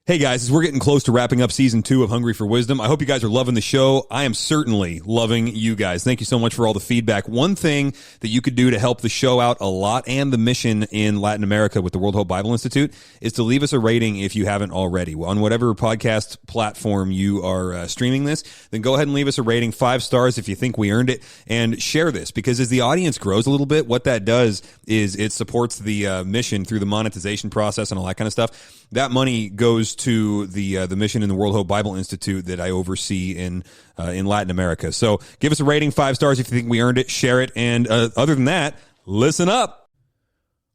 Hey guys, as we're getting close to wrapping up season 2 of Hungry for Wisdom, I hope you guys are loving the show. I am certainly loving you guys. Thank you so much for all the feedback. One thing that you could do to help the show out a lot and the mission in Latin America with the World Hope Bible Institute is to leave us a rating if you haven't already. On whatever podcast platform you are streaming this, then go ahead and leave us a rating, 5 stars if you think we earned it, and share this, because as the audience grows a little bit, what that does is it supports the mission through the monetization process and all that kind of stuff. That money goes to the mission in the World Hope Bible Institute that I oversee in Latin America. So give us a rating, 5 stars if you think we earned it, share it, and other than that, listen up.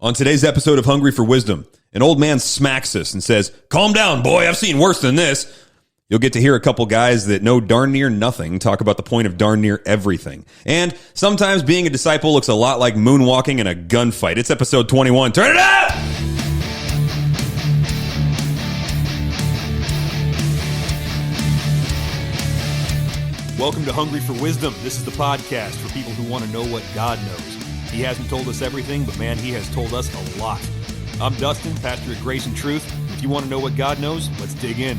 On today's episode of Hungry for Wisdom, an old man smacks us and says, "Calm down, boy, I've seen worse than this." You'll get to hear a couple guys that know darn near nothing talk about the point of darn near everything. And sometimes being a disciple looks a lot like moonwalking in a gunfight. It's episode 21. Turn it up! Welcome to Hungry for Wisdom. This is the podcast for people who want to know what God knows. He hasn't told us everything, but man, he has told us a lot. I'm Dustin, pastor at Grace and Truth. If you want to know what God knows, let's dig in.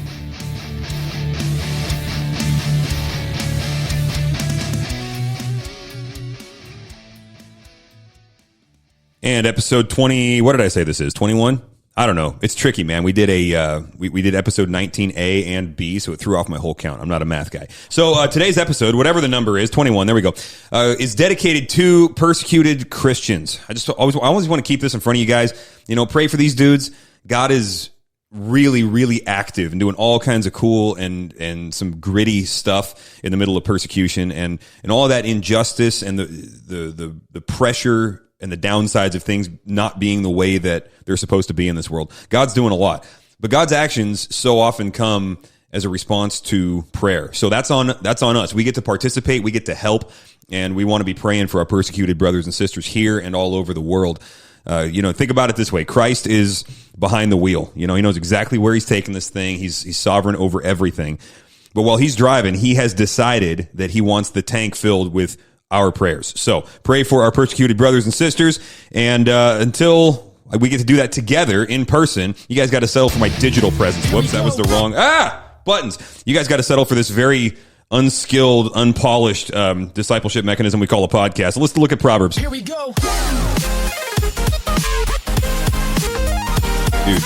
And episode 20, what did I say this is? 21? I don't know. It's tricky, man. We did we did episode 19A and B, so it threw off my whole count. I'm not a math guy. So today's episode, whatever the number is, 21, there we go, is dedicated to persecuted Christians. I always want to keep this in front of you guys. You know, pray for these dudes. God is really, really active and doing all kinds of cool and some gritty stuff in the middle of persecution and all of that injustice and the pressure and the downsides of things not being the way that they're supposed to be in this world. God's doing a lot. But God's actions so often come as a response to prayer. So that's on us. We get to participate, we get to help, and we want to be praying for our persecuted brothers and sisters here and all over the world. Think about it this way. Christ is behind the wheel. You know, he knows exactly where he's taking this thing. He's sovereign over everything. But while he's driving, he has decided that he wants the tank filled with our prayers. So pray for our persecuted brothers and sisters. And until we get to do that together in person, you guys got to settle for my digital presence. Whoops, that was the wrong buttons. You guys got to settle for this very unskilled, unpolished discipleship mechanism we call a podcast. So let's look at Proverbs. Here we go. Dude,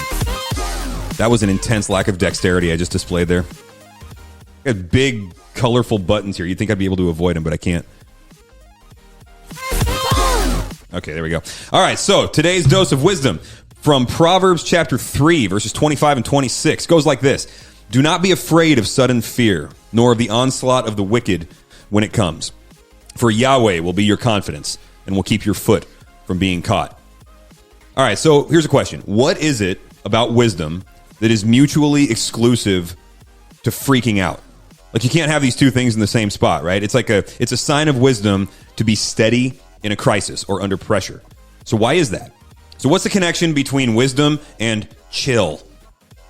that was an intense lack of dexterity I just displayed there. I got big, colorful buttons here. You'd think I'd be able to avoid them, but I can't. Okay, there we go. All right, so today's dose of wisdom from Proverbs chapter 3, verses 25 and 26 goes like this. Do not be afraid of sudden fear, nor of the onslaught of the wicked when it comes. For Yahweh will be your confidence and will keep your foot from being caught. All right, so here's a question. What is it about wisdom that is mutually exclusive to freaking out? Like, you can't have these two things in the same spot, right? It's a sign of wisdom to be steady in a crisis or under pressure. So why is that? So what's the connection between wisdom and chill?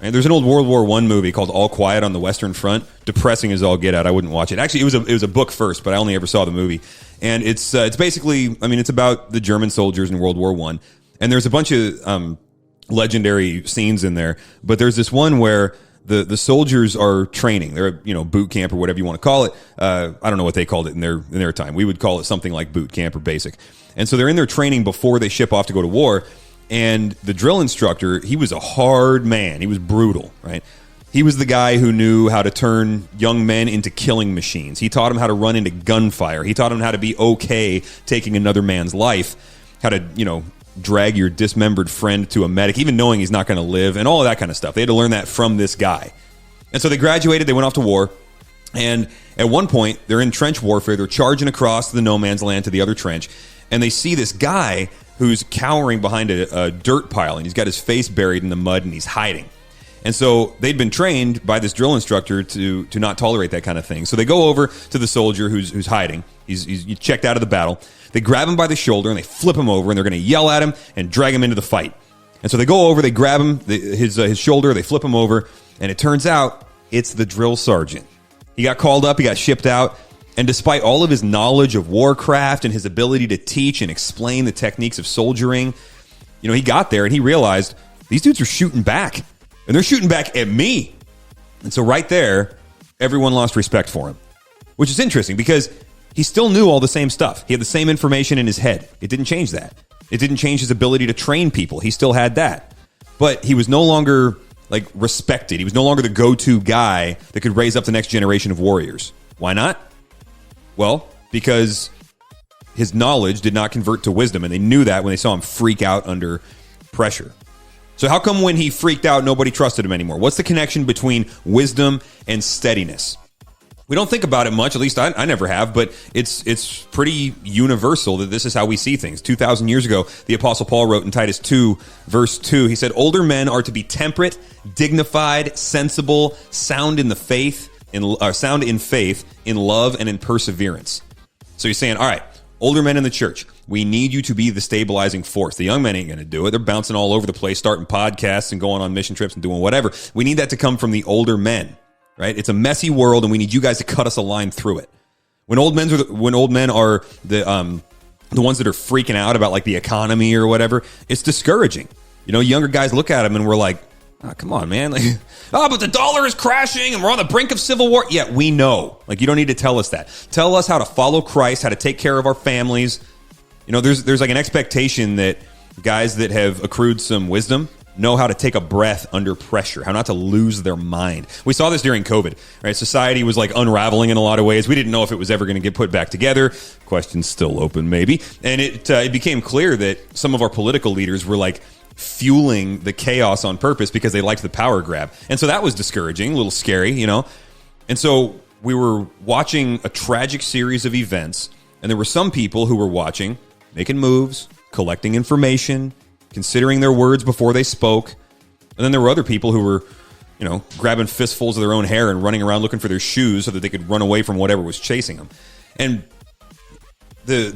And there's an old World War I movie called All Quiet on the Western Front. Depressing as all get out. I wouldn't watch it. Actually, it was a book first, but I only ever saw the movie. And it's basically, it's about the German soldiers in World War I. And there's a bunch of legendary scenes in there. But there's this one where the soldiers are training. They're boot camp or whatever you want to call it. I don't know what they called it in their time. We would call it something like boot camp or basic. And so they're in their training before they ship off to go to war. And the drill instructor, he was a hard man. He was brutal, right? He was the guy who knew how to turn young men into killing machines. He taught them how to run into gunfire. He taught them how to be okay taking another man's life, how to, drag your dismembered friend to a medic, even knowing he's not going to live, and all of that kind of stuff. They had to learn that from this guy. And so they graduated, they went off to war, and at one point, they're in trench warfare, they're charging across the no man's land to the other trench, and they see this guy who's cowering behind a dirt pile, and he's got his face buried in the mud, and he's hiding. And so they'd been trained by this drill instructor to not tolerate that kind of thing. So they go over to the soldier who's hiding. He's checked out of the battle. They grab him by the shoulder and they flip him over, and they're going to yell at him and drag him into the fight. And so they go over, they grab him, his shoulder, they flip him over, and it turns out it's the drill sergeant. He got called up, he got shipped out, and despite all of his knowledge of warcraft and his ability to teach and explain the techniques of soldiering, he got there and he realized these dudes are shooting back. And they're shooting back at me. And so right there, everyone lost respect for him, which is interesting because he still knew all the same stuff. He had the same information in his head. It didn't change that. It didn't change his ability to train people. He still had that. But he was no longer like respected. He was no longer the go-to guy that could raise up the next generation of warriors. Why not? Well, because his knowledge did not convert to wisdom, and they knew that when they saw him freak out under pressure. So how come when he freaked out, nobody trusted him anymore? What's the connection between wisdom and steadiness? We don't think about it much, at least I never have, but it's pretty universal that this is how we see things. 2,000 years ago, the Apostle Paul wrote in Titus 2, verse 2, he said, older men are to be temperate, dignified, sensible, sound in faith, in love, and in perseverance. So he's saying, all right, older men in the church, we need you to be the stabilizing force. The young men ain't going to do it. They're bouncing all over the place, starting podcasts and going on mission trips and doing whatever. We need that to come from the older men. Right? It's a messy world, and we need you guys to cut us a line through it. When old men are the ones that are freaking out about like the economy or whatever, it's discouraging. You know, younger guys look at them and we're like, oh, come on, man. Like, but the dollar is crashing and we're on the brink of civil war. Yeah, we know. Like, you don't need to tell us that. Tell us how to follow Christ, how to take care of our families. You know, there's like an expectation that guys that have accrued some wisdom know how to take a breath under pressure, how not to lose their mind. We saw this during COVID, right? Society was like unraveling in a lot of ways. We didn't know if it was ever going to get put back together. Question's still open, maybe. And it became clear that some of our political leaders were like fueling the chaos on purpose because they liked the power grab. And so that was discouraging, a little scary, you know? And so we were watching a tragic series of events, and there were some people who were watching, making moves, collecting information, considering their words before they spoke. And then there were other people who were, you know, grabbing fistfuls of their own hair and running around looking for their shoes so that they could run away from whatever was chasing them. And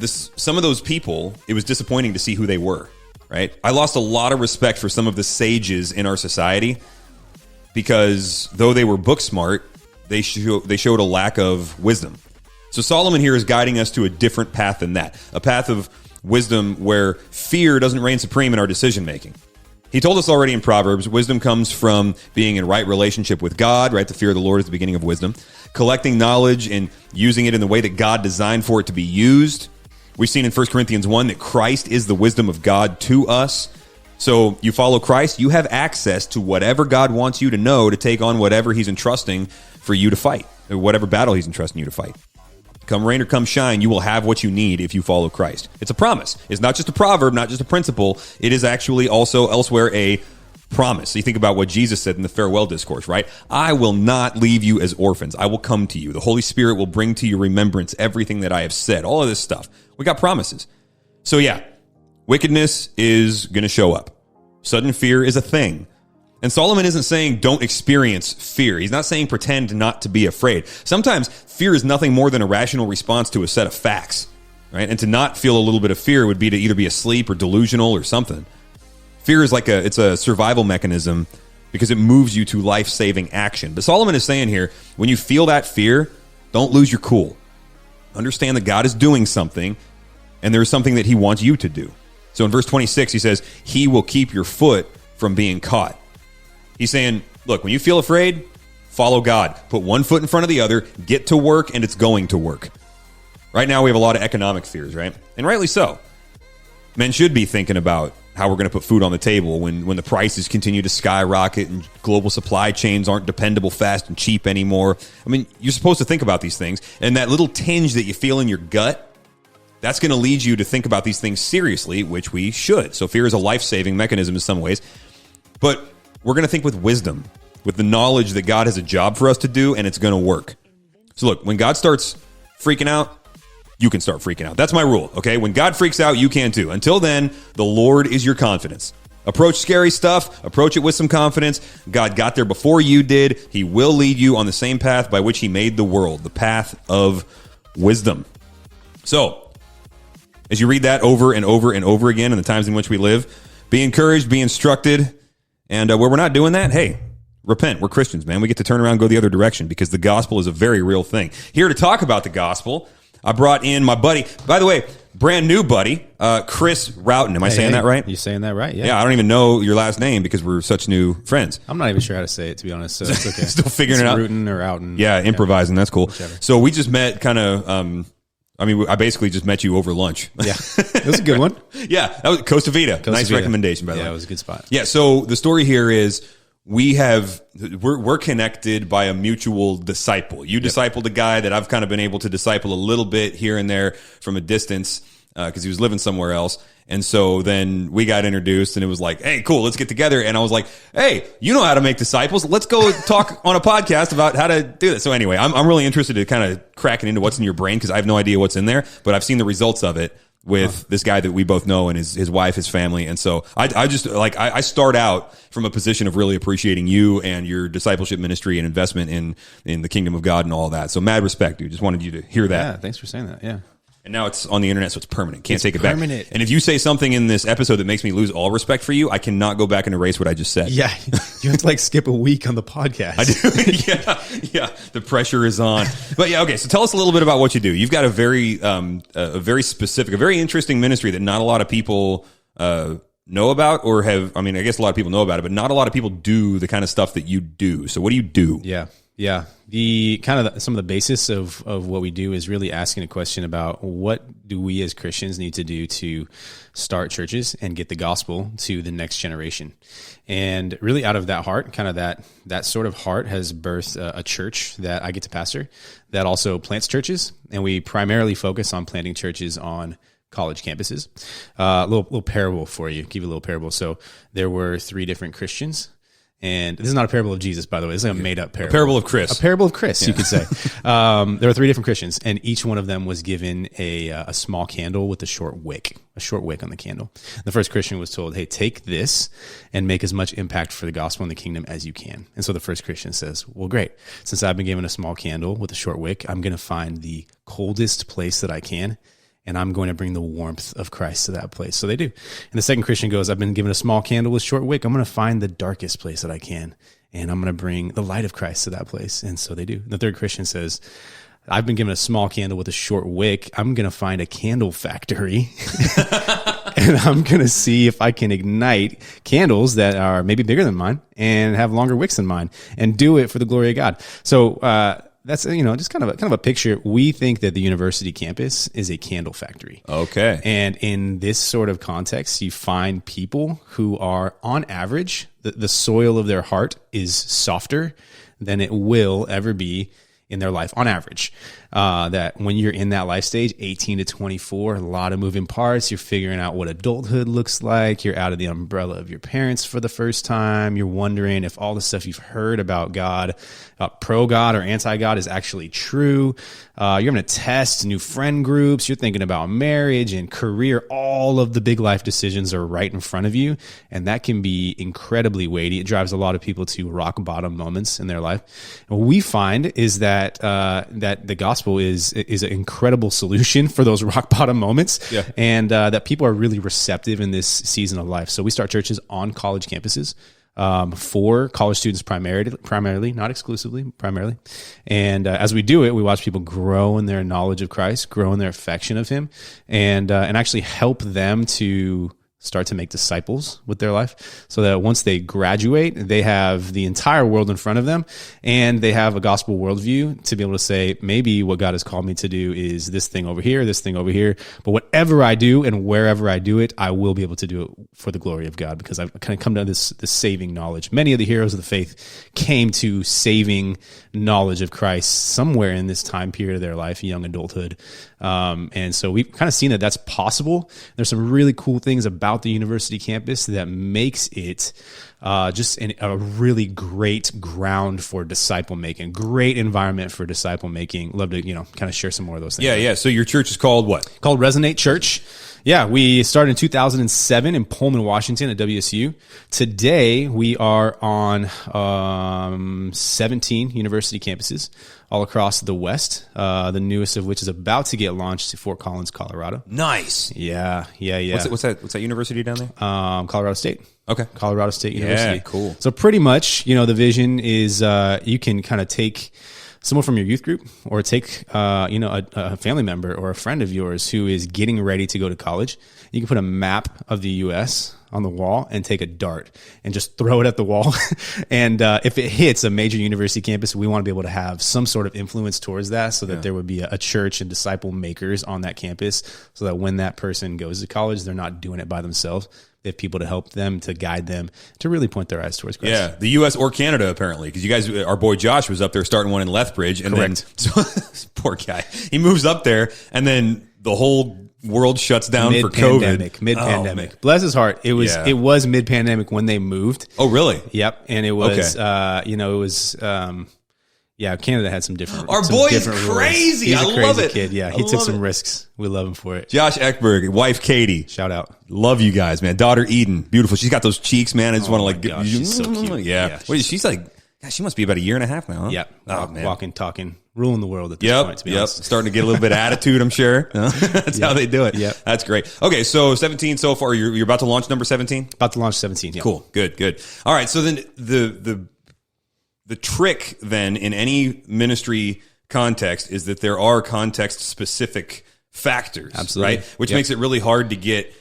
some of those people, it was disappointing to see who they were, right? I lost a lot of respect for some of the sages in our society because though they were book smart, they showed a lack of wisdom. So Solomon here is guiding us to a different path than that, a path of wisdom where fear doesn't reign supreme in our decision making. He told us already in Proverbs, wisdom comes from being in right relationship with God, right? The fear of the Lord is the beginning of wisdom. Collecting knowledge and using it in the way that God designed for it to be used. We've seen in 1 Corinthians 1 that Christ is the wisdom of God to us. So you follow Christ, you have access to whatever God wants you to know to take on whatever he's entrusting for you to fight, or whatever battle he's entrusting you to fight. Come rain or come shine, you will have what you need if you follow Christ. It's a promise. It's not just a proverb, not just a principle. It is actually also elsewhere a promise. So you think about what Jesus said in the farewell discourse, right? I will not leave you as orphans. I will come to you. The Holy Spirit will bring to your remembrance everything that I have said. All of this stuff. We got promises. So yeah, wickedness is going to show up. Sudden fear is a thing. And Solomon isn't saying don't experience fear. He's not saying pretend not to be afraid. Sometimes fear is nothing more than a rational response to a set of facts, right? And to not feel a little bit of fear would be to either be asleep or delusional or something. Fear is it's a survival mechanism because it moves you to life-saving action. But Solomon is saying here, when you feel that fear, don't lose your cool. Understand that God is doing something and there's something that he wants you to do. So in verse 26, he says, he will keep your foot from being caught. He's saying, look, when you feel afraid, follow God. Put one foot in front of the other, get to work, and it's going to work. Right now, we have a lot of economic fears, right? And rightly so. Men should be thinking about how we're going to put food on the table when the prices continue to skyrocket and global supply chains aren't dependable, fast, and cheap anymore. I mean, you're supposed to think about these things. And that little tinge that you feel in your gut, that's going to lead you to think about these things seriously, which we should. So fear is a life-saving mechanism in some ways. But we're going to think with wisdom, with the knowledge that God has a job for us to do, and it's going to work. So look, when God starts freaking out, you can start freaking out. That's my rule, okay? When God freaks out, you can too. Until then, the Lord is your confidence. Approach scary stuff. Approach it with some confidence. God got there before you did. He will lead you on the same path by which he made the world, the path of wisdom. So, as you read that over and over and over again in the times in which we live, be encouraged, be instructed. And where we're not doing that, hey, repent. We're Christians, man. We get to turn around and go the other direction because the gospel is a very real thing. Here to talk about the gospel, I brought in my buddy, by the way, brand new buddy, Chris Routen. Am I saying that right? You're saying that right, yeah. Yeah, I don't even know your last name because we're such new friends. I'm not even sure how to say it, to be honest, so it's okay. Still figuring it out. Routen or Routen. Yeah, improvising. That's cool. Whichever. So we just met kind of, I basically just met you over lunch. Yeah, it was a good one. Yeah, that was Costa Vita. Nice recommendation, by the way. Yeah, it was a good spot. Yeah, so the story here is we're connected by a mutual disciple. You discipled a guy that I've kind of been able to disciple a little bit here and there from a distance because he was living somewhere else. And so then we got introduced and it was like, hey, cool, let's get together. And I was like, hey, you know how to make disciples. Let's go talk on a podcast about how to do this. So anyway, I'm really interested in kind of cracking into what's in your brain because I have no idea what's in there, but I've seen the results of it with this guy that we both know and his wife, his family. And so I just like, I start out from a position of really appreciating you and your discipleship ministry and investment in the kingdom of God and all that. So mad respect, dude. Just wanted you to hear that. Yeah. Thanks for saying that. Yeah. And now it's on the internet, so it's permanent. Can't take it permanent. back. And if you say something in this episode that makes me lose all respect for you, I cannot go back and erase what I just said. Yeah. You have to like skip a week on the podcast. I do. Yeah. The pressure is on. But yeah, okay. So tell us a little bit about what you do. You've got a very specific, a very interesting ministry that not a lot of people know about or have. I mean, I guess a lot of people know about it, but not a lot of people do the kind of stuff that you do. So what do you do? Yeah. Yeah. The kind of some of the basis of what we do is really asking a question about what do we as Christians need to do to start churches and get the gospel to the next generation. And really out of that heart, kind of that sort of heart has birthed a church that I get to pastor that also plants churches. And we primarily focus on planting churches on college campuses. Little parable for you, give you a little parable. So there were 3 different Christians. And this is not a parable of Jesus, by the way. This is like a made-up parable. A parable of Chris. A parable of Chris, you could say. There were 3 different Christians, and each one of them was given a small candle with a short wick on the candle. The first Christian was told, hey, take this and make as much impact for the gospel in the kingdom as you can. And so the first Christian says, well, great. Since I've been given a small candle with a short wick, I'm going to find the coldest place that I can, and I'm going to bring the warmth of Christ to that place. So they do. And the second Christian goes, I've been given a small candle with short wick. I'm going to find the darkest place that I can, and I'm going to bring the light of Christ to that place. And so they do. And the third Christian says, I've been given a small candle with a short wick. I'm going to find a candle factory, and I'm going to see if I can ignite candles that are maybe bigger than mine and have longer wicks than mine and do it for the glory of God. So, that's, just kind of a picture. We think that the university campus is a candle factory. Okay. And in this sort of context, you find people who are, on average, the soil of their heart is softer than it will ever be in their life on average. That when you're in that life stage, 18 to 24, a lot of moving parts. You're figuring out what adulthood looks like. You're out of the umbrella of your parents for the first time. You're wondering if all the stuff you've heard about God, pro-God or anti-God, is actually true. You're going to test new friend groups. You're thinking about marriage and career. All of the big life decisions are right in front of you, and that can be incredibly weighty. It drives a lot of people to rock bottom moments in their life. And what we find is that that the gospel is an incredible solution for those rock bottom moments, and that people are really receptive in this season of life. So we start churches on college campuses. For college students primarily, not exclusively, primarily. And as we do it, we watch people grow in their knowledge of Christ, grow in their affection of Him, and actually help them to start to make disciples with their life, so that once they graduate, they have the entire world in front of them, and they have a gospel worldview to be able to say, maybe what God has called me to do is this thing over here, but whatever I do and wherever I do it, I will be able to do it for the glory of God, because I've kind of come to this saving knowledge. Many of the heroes of the faith came to saving knowledge of Christ somewhere in this time period of their life, young adulthood. And so we've kind of seen that that's possible. There's some really cool things about the university campus that makes it just a really great ground for disciple making, great environment for disciple making. Love to, kind of share some more of those things. Yeah. So your church is called what? Called Resonate Church. Yeah, we started in 2007 in Pullman, Washington at WSU. Today, we are on 17 university campuses all across the West, the newest of which is about to get launched to Fort Collins, Colorado. Nice. Yeah. What's that university down there? Colorado State. Okay. Colorado State University. Yeah, cool. So pretty much, the vision is you can kind of take someone from your youth group, or take a family member or a friend of yours who is getting ready to go to college. You can put a map of the U.S. on the wall and take a dart and just throw it at the wall. And if it hits a major university campus, we want to be able to have some sort of influence towards that, so that there would be a church and disciple makers on that campus, so that when that person goes to college, they're not doing it by themselves. They have people to help them, to guide them, to really point their eyes towards Christ. Yeah, the U.S. or Canada, apparently, because you guys, our boy Josh was up there starting one in Lethbridge, and Correct. then so, poor guy, he moves up there, and then the whole world shuts down for COVID. Mid-pandemic. Oh, Bless his heart. It was mid-pandemic when they moved. Oh, really? Yep, and it was Canada had some different. Our some boy different is rules. crazy. He's I a crazy love it. kid. Yeah, he took some risks. We love him for it. Josh Eckberg, wife Katie, Shout out. love you guys, man. Daughter Eden, beautiful. She's got those cheeks, man. I just want to like. gosh, she's so cute. Yeah. Wait, she's like, gosh, she must be about a year and a half now. Huh? Yep. Oh man. Walking, talking, ruling the world at this point. To be honest. Starting to get a little bit of attitude, I'm sure. That's how they do it. Yep. That's great. Okay, so 17 so far. You're about to launch number 17? About to launch 17. Yeah. Cool. Good. All right. So then the trick then in any ministry context is that there are context specific factors. Absolutely. Right? Which makes it really hard to get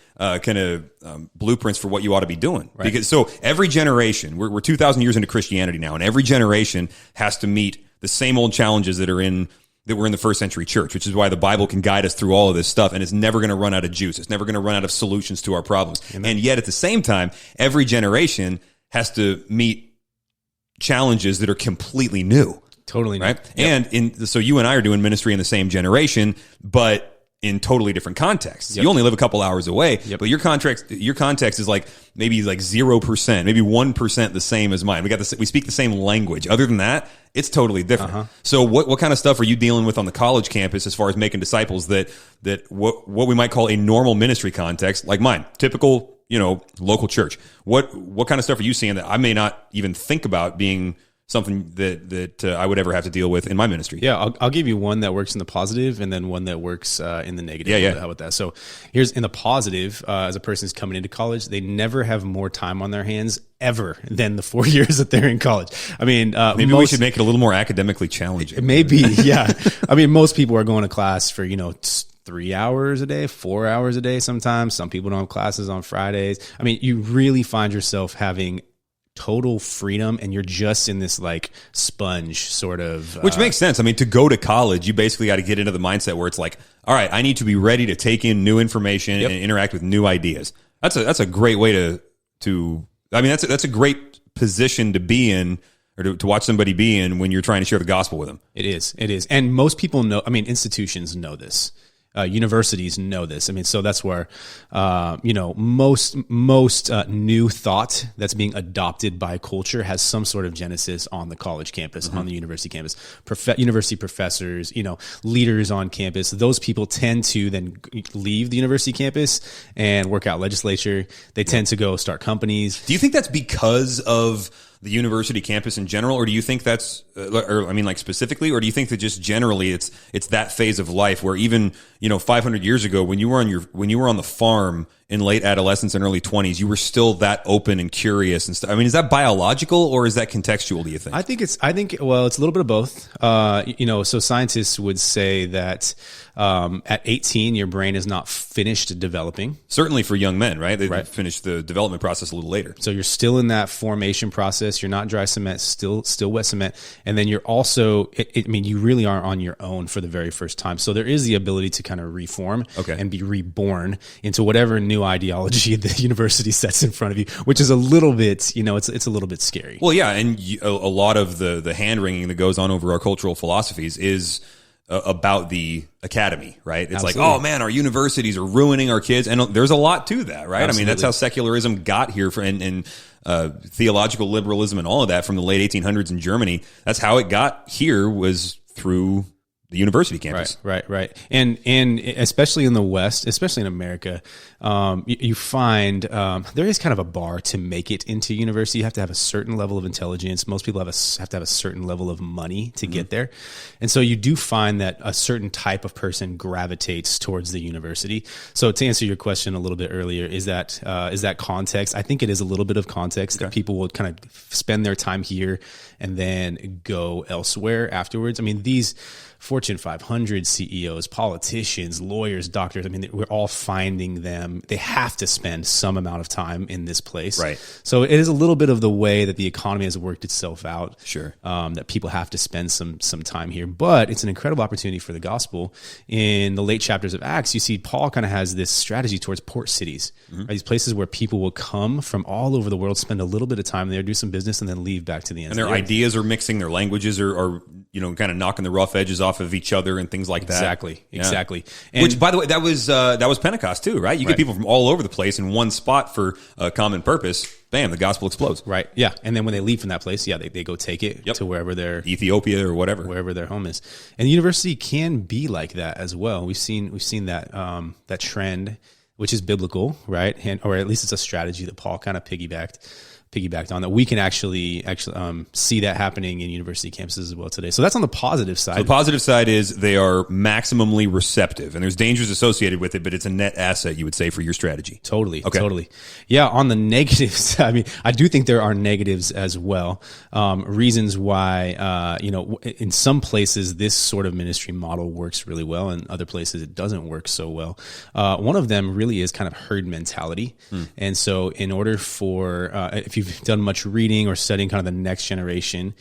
blueprints for what you ought to be doing. Right. Because so every generation, we're 2,000 years into Christianity now, and every generation has to meet the same old challenges that were in the first century church, which is why the Bible can guide us through all of this stuff, and it's never going to run out of juice. It's never going to run out of solutions to our problems. Amen. And yet at the same time, every generation has to meet challenges that are completely new. Totally new. Right? Yep. And so you and I are doing ministry in the same generation, but in totally different contexts. Yep. You only live a couple hours away, but your context is like maybe like 0%, maybe 1% the same as mine. We speak the same language. Other than that, it's totally different. So what kind of stuff are you dealing with on the college campus as far as making disciples that what we might call a normal ministry context, like mine, typical, local church? What kind of stuff are you seeing that I may not even think about being something that I would ever have to deal with in my ministry? Yeah, I'll give you one that works in the positive, and then one that works in the negative. Yeah. How about that? So here's in the positive, as a person's coming into college, they never have more time on their hands ever than the 4 years that they're in college. I mean, maybe we should make it a little more academically challenging. Maybe, yeah. I mean, most people are going to class for, 3 hours a day, 4 hours a day sometimes. Some people don't have classes on Fridays. I mean, you really find yourself having total freedom, and you're just in this like sponge sort of, which makes sense. I mean, to go to college, you basically got to get into the mindset where it's like, all right, I need to be ready to take in new information and interact with new ideas. That's a great way to. I mean, that's a great position to be in, or to watch somebody be in when you're trying to share the gospel with them. It is, and most people know. I mean, institutions know this. Universities know this. I mean, so that's where, most new thought that's being adopted by culture has some sort of genesis on the college campus, on the university campus. University professors, leaders on campus, those people tend to then leave the university campus and work out legislature. They tend to go start companies. Do you think that's because of the university campus in general, or do you think that's, specifically, or do you think that just generally it's that phase of life where even 500 years ago when you were on the farm in late adolescence and early 20s, you were still that open and curious and stuff? I mean, is that biological or is that contextual, do you think? I think it's a little bit of both. So scientists would say that at 18, your brain is not finished developing. Certainly for young men, right? They finish the development process a little later. So you're still in that formation process. You're not dry cement, still wet cement. And then you're also, you really are on your own for the very first time. So there is the ability to kind of reform and be reborn into whatever new ideology the university sets in front of you, which is a little bit, it's a little bit scary. Well, yeah. And a lot of the hand wringing that goes on over our cultural philosophies is about the academy, right? It's Absolutely. Like, oh man, our universities are ruining our kids. And there's a lot to that, right? Absolutely. I mean, that's how secularism got here and theological liberalism and all of that from the late 1800s in Germany. That's how it got here, was through the university campus. Right. And especially in the West, especially in America, you find there is kind of a bar to make it into university. You have to have a certain level of intelligence. Most people have to have a certain level of money to get there. And so you do find that a certain type of person gravitates towards the university. So to answer your question a little bit earlier, is that context? I think it is a little bit of context that people will kind of spend their time here and then go elsewhere afterwards. I mean, these Fortune 500 CEOs, politicians, lawyers, doctors, I mean, we're all finding them. They have to spend some amount of time in this place. Right. So it is a little bit of the way that the economy has worked itself out. Sure. That people have to spend some time here. But it's an incredible opportunity for the gospel. In the late chapters of Acts, you see Paul kind of has this strategy towards port cities, right? These places where people will come from all over the world, spend a little bit of time there, do some business, and then leave back to the end. And their ideas are mixing, their languages are kind of knocking the rough edges off of each other and things like that. Exactly. And which, by the way, that was Pentecost too, right? You get people from all over the place in one spot for a common purpose. Bam, the gospel explodes. Right. Yeah. And then when they leave from that place, they go take it to wherever Ethiopia or wherever their home is. And the university can be like that as well. We've seen that that trend, which is biblical, right? Or at least it's a strategy that Paul kind of piggybacked on, that we can actually see that happening in university campuses as well today. So that's on the positive side. So the positive side is they are maximally receptive, and there's dangers associated with it, but it's a net asset, you would say, for your strategy. Totally. Yeah. On the negatives, I mean, I do think there are negatives as well. Reasons why, in some places this sort of ministry model works really well, and other places it doesn't work so well. One of them really is kind of herd mentality. And so in order for, if you've done much reading or studying kind of the next generation,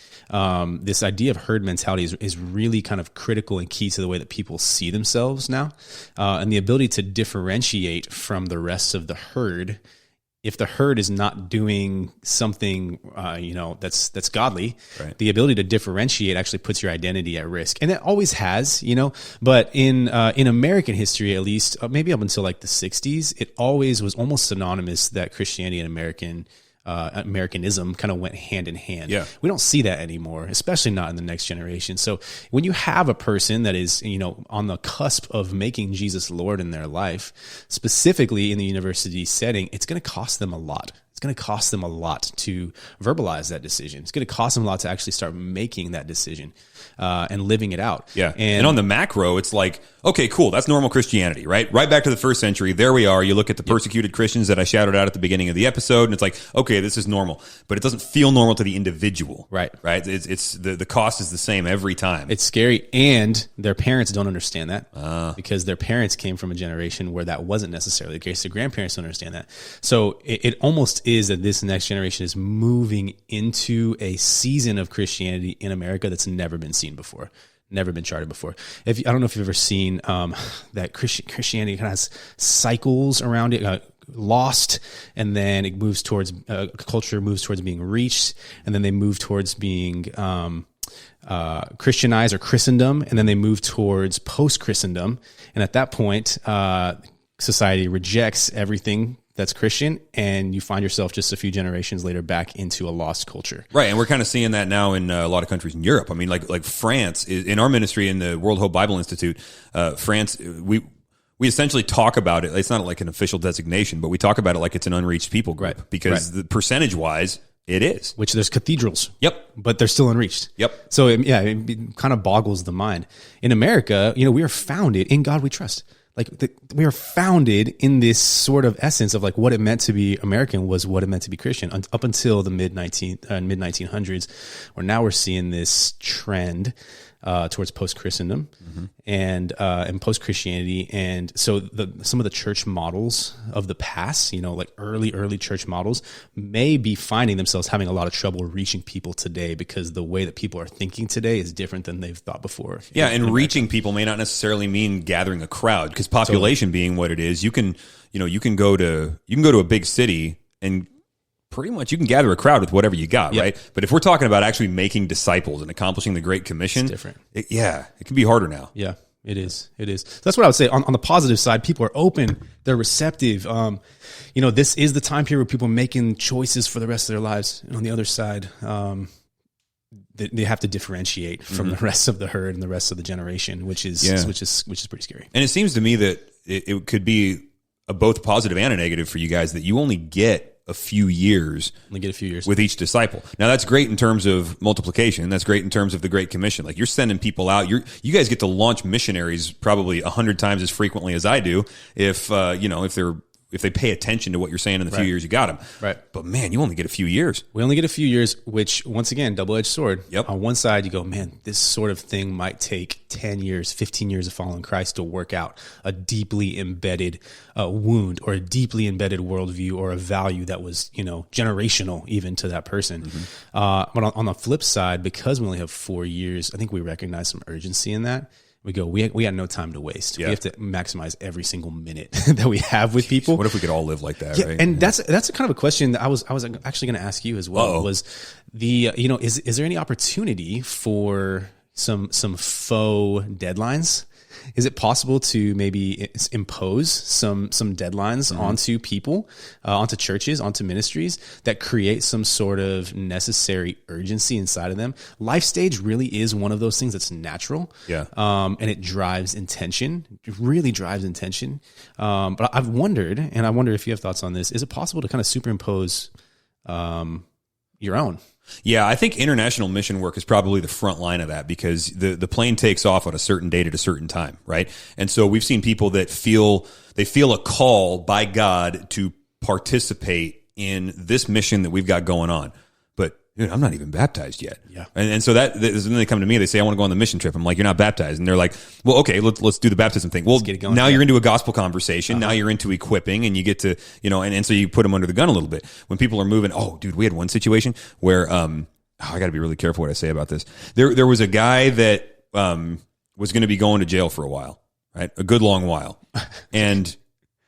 this idea of herd mentality is really kind of critical and key to the way that people see themselves now, and the ability to differentiate from the rest of the herd. If the herd is not doing something, that's godly, right, the ability to differentiate actually puts your identity at risk, and it always has, But in American history, at least, maybe up until like the '60s, it always was almost synonymous that Christianity and Americanism kind of went hand in hand. Yeah. We don't see that anymore, especially not in the next generation. So when you have a person that is, on the cusp of making Jesus Lord in their life, specifically in the university setting, it's going to cost them a lot. It's going to cost them a lot to verbalize that decision. It's going to cost them a lot to actually start making that decision and living it out. Yeah. And on the macro, it's like, okay, cool. That's normal Christianity, right? Right back to the first century. There we are. You look at the persecuted Christians that I shouted out at the beginning of the episode, and it's like, okay, this is normal, but it doesn't feel normal to the individual. Right. It's the cost is the same every time. It's scary. And their parents don't understand that because their parents came from a generation where that wasn't necessarily the case. Their grandparents don't understand that. So it almost is that this next generation is moving into a season of Christianity in America that's never been seen before, never been charted before. I don't know if you've ever seen that Christianity kind of has cycles around it. Lost, and then it moves towards culture moves towards being reached, and then they move towards being Christianized or Christendom, and then they move towards post-Christendom, and at that point, society rejects everything that's Christian, and you find yourself just a few generations later back into a lost culture. Right, and we're kind of seeing that now in a lot of countries in Europe. I mean, like France, in our ministry in the World Hope Bible Institute, France, we essentially talk about it. It's not like an official designation, but we talk about it like it's an unreached people group, right, because the percentage-wise, it is. Which there's cathedrals. Yep. But they're still unreached. Yep. So, it kind of boggles the mind. In America, we are founded in God we trust. We are founded in this sort of essence of like what it meant to be American was what it meant to be Christian up until the mid 1900s, where now we're seeing this trend towards post-Christendom and post-Christianity. And so some of the church models of the past, like early church models, may be finding themselves having a lot of trouble reaching people today because the way that people are thinking today is different than they've thought before. Yeah, and reaching people may not necessarily mean gathering a crowd, because population being what it is, you can go to a big city and pretty much you can gather a crowd with whatever you got, right? But if we're talking about actually making disciples and accomplishing the Great Commission, it's different. It can be harder now. Yeah, it is. So that's what I would say. On the positive side, people are open, they're receptive. This is the time period where people are making choices for the rest of their lives. And on the other side, they have to differentiate from the rest of the herd and the rest of the generation, which is pretty scary. And it seems to me that it could be a both positive and a negative for you guys that you only get a few years. Only get a few years with each disciple. Now that's great in terms of multiplication. That's great in terms of the Great Commission. Like you're sending people out. You guys get to launch missionaries probably 100 times as frequently as I do. If they pay attention to what you're saying in the few years you got them. Right. But man, you only get a few years. We only get a few years, which once again, double-edged sword. Yep. On one side, you go, man, this sort of thing might take 10 years, 15 years of following Christ to work out a deeply embedded wound or a deeply embedded worldview or a value that was, generational even to that person. But on the flip side, because we only have 4 years, I think we recognize some urgency in that. We go, we got no time to waste. Yeah. We have to maximize every single minute that we have with people. What if we could all live like that, right? And that's a kind of a question that I was actually going to ask you as well. Was the, is there any opportunity for some faux deadlines? Is it possible to maybe impose some deadlines onto people, onto churches, onto ministries that create some sort of necessary urgency inside of them? Life stage really is one of those things that's natural. Yeah. And it drives intention. It really drives intention. But I've wondered, and I wonder if you have thoughts on this, is it possible to kind of superimpose your own? Yeah, I think international mission work is probably the front line of that because the plane takes off on a certain date at a certain time, right? And so we've seen people that feel a call by God to participate in this mission that we've got going on. But dude, I'm not even baptized yet. Yeah. And so then they come to me, they say, I want to go on the mission trip. I'm like, you're not baptized. And they're like, well, okay, let's do the baptism thing. Well, now you're into a gospel conversation. Now you're into equipping and you get to, and so you put them under the gun a little bit. When people are moving, oh, dude, we had one situation where, I got to be really careful what I say about this. There was a guy that was going to be going to jail for a while, right? A good long while. And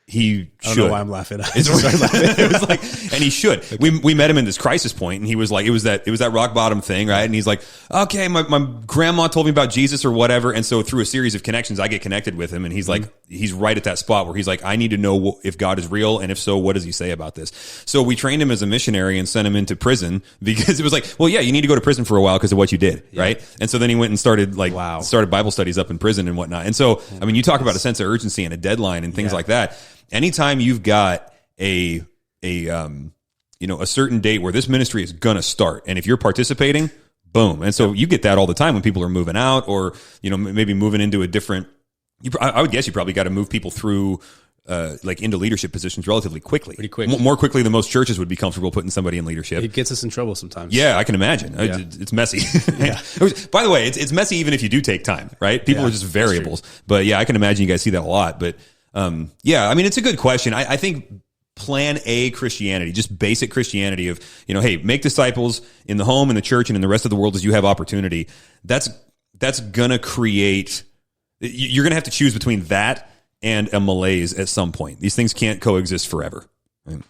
he should. I don't know why I'm laughing. It was like, and he should. Okay. We met him in this crisis point, and he was like, it was that rock bottom thing, right? And he's like, okay, my grandma told me about Jesus or whatever, and so through a series of connections, I get connected with him, and he's like, he's right at that spot where he's like, I need to know if God is real, and if so, what does he say about this? So we trained him as a missionary and sent him into prison because it was like, well, yeah, you need to go to prison for a while because of what you did, right? And so then he went and started Bible studies up in prison and whatnot. And so, I mean, you talk about a sense of urgency and a deadline and things like that. Anytime you've got a certain date where this ministry is going to start, and if you're participating, boom. And so you get that all the time when people are moving out or, maybe moving into a different, I would guess you probably got to move people through, into leadership positions relatively quickly. Pretty quick. More quickly than most churches would be comfortable putting somebody in leadership. It gets us in trouble sometimes. Yeah, I can imagine. Yeah. It's messy. Yeah. By the way, it's messy even if you do take time, right? People are just variables. But yeah, I can imagine you guys see that a lot. But I mean, it's a good question. I think plan A Christianity, just basic Christianity of, hey, make disciples in the home, in the church, and in the rest of the world as you have opportunity. That's going to create, you're going to have to choose between that and a malaise at some point. These things can't coexist forever. I mean,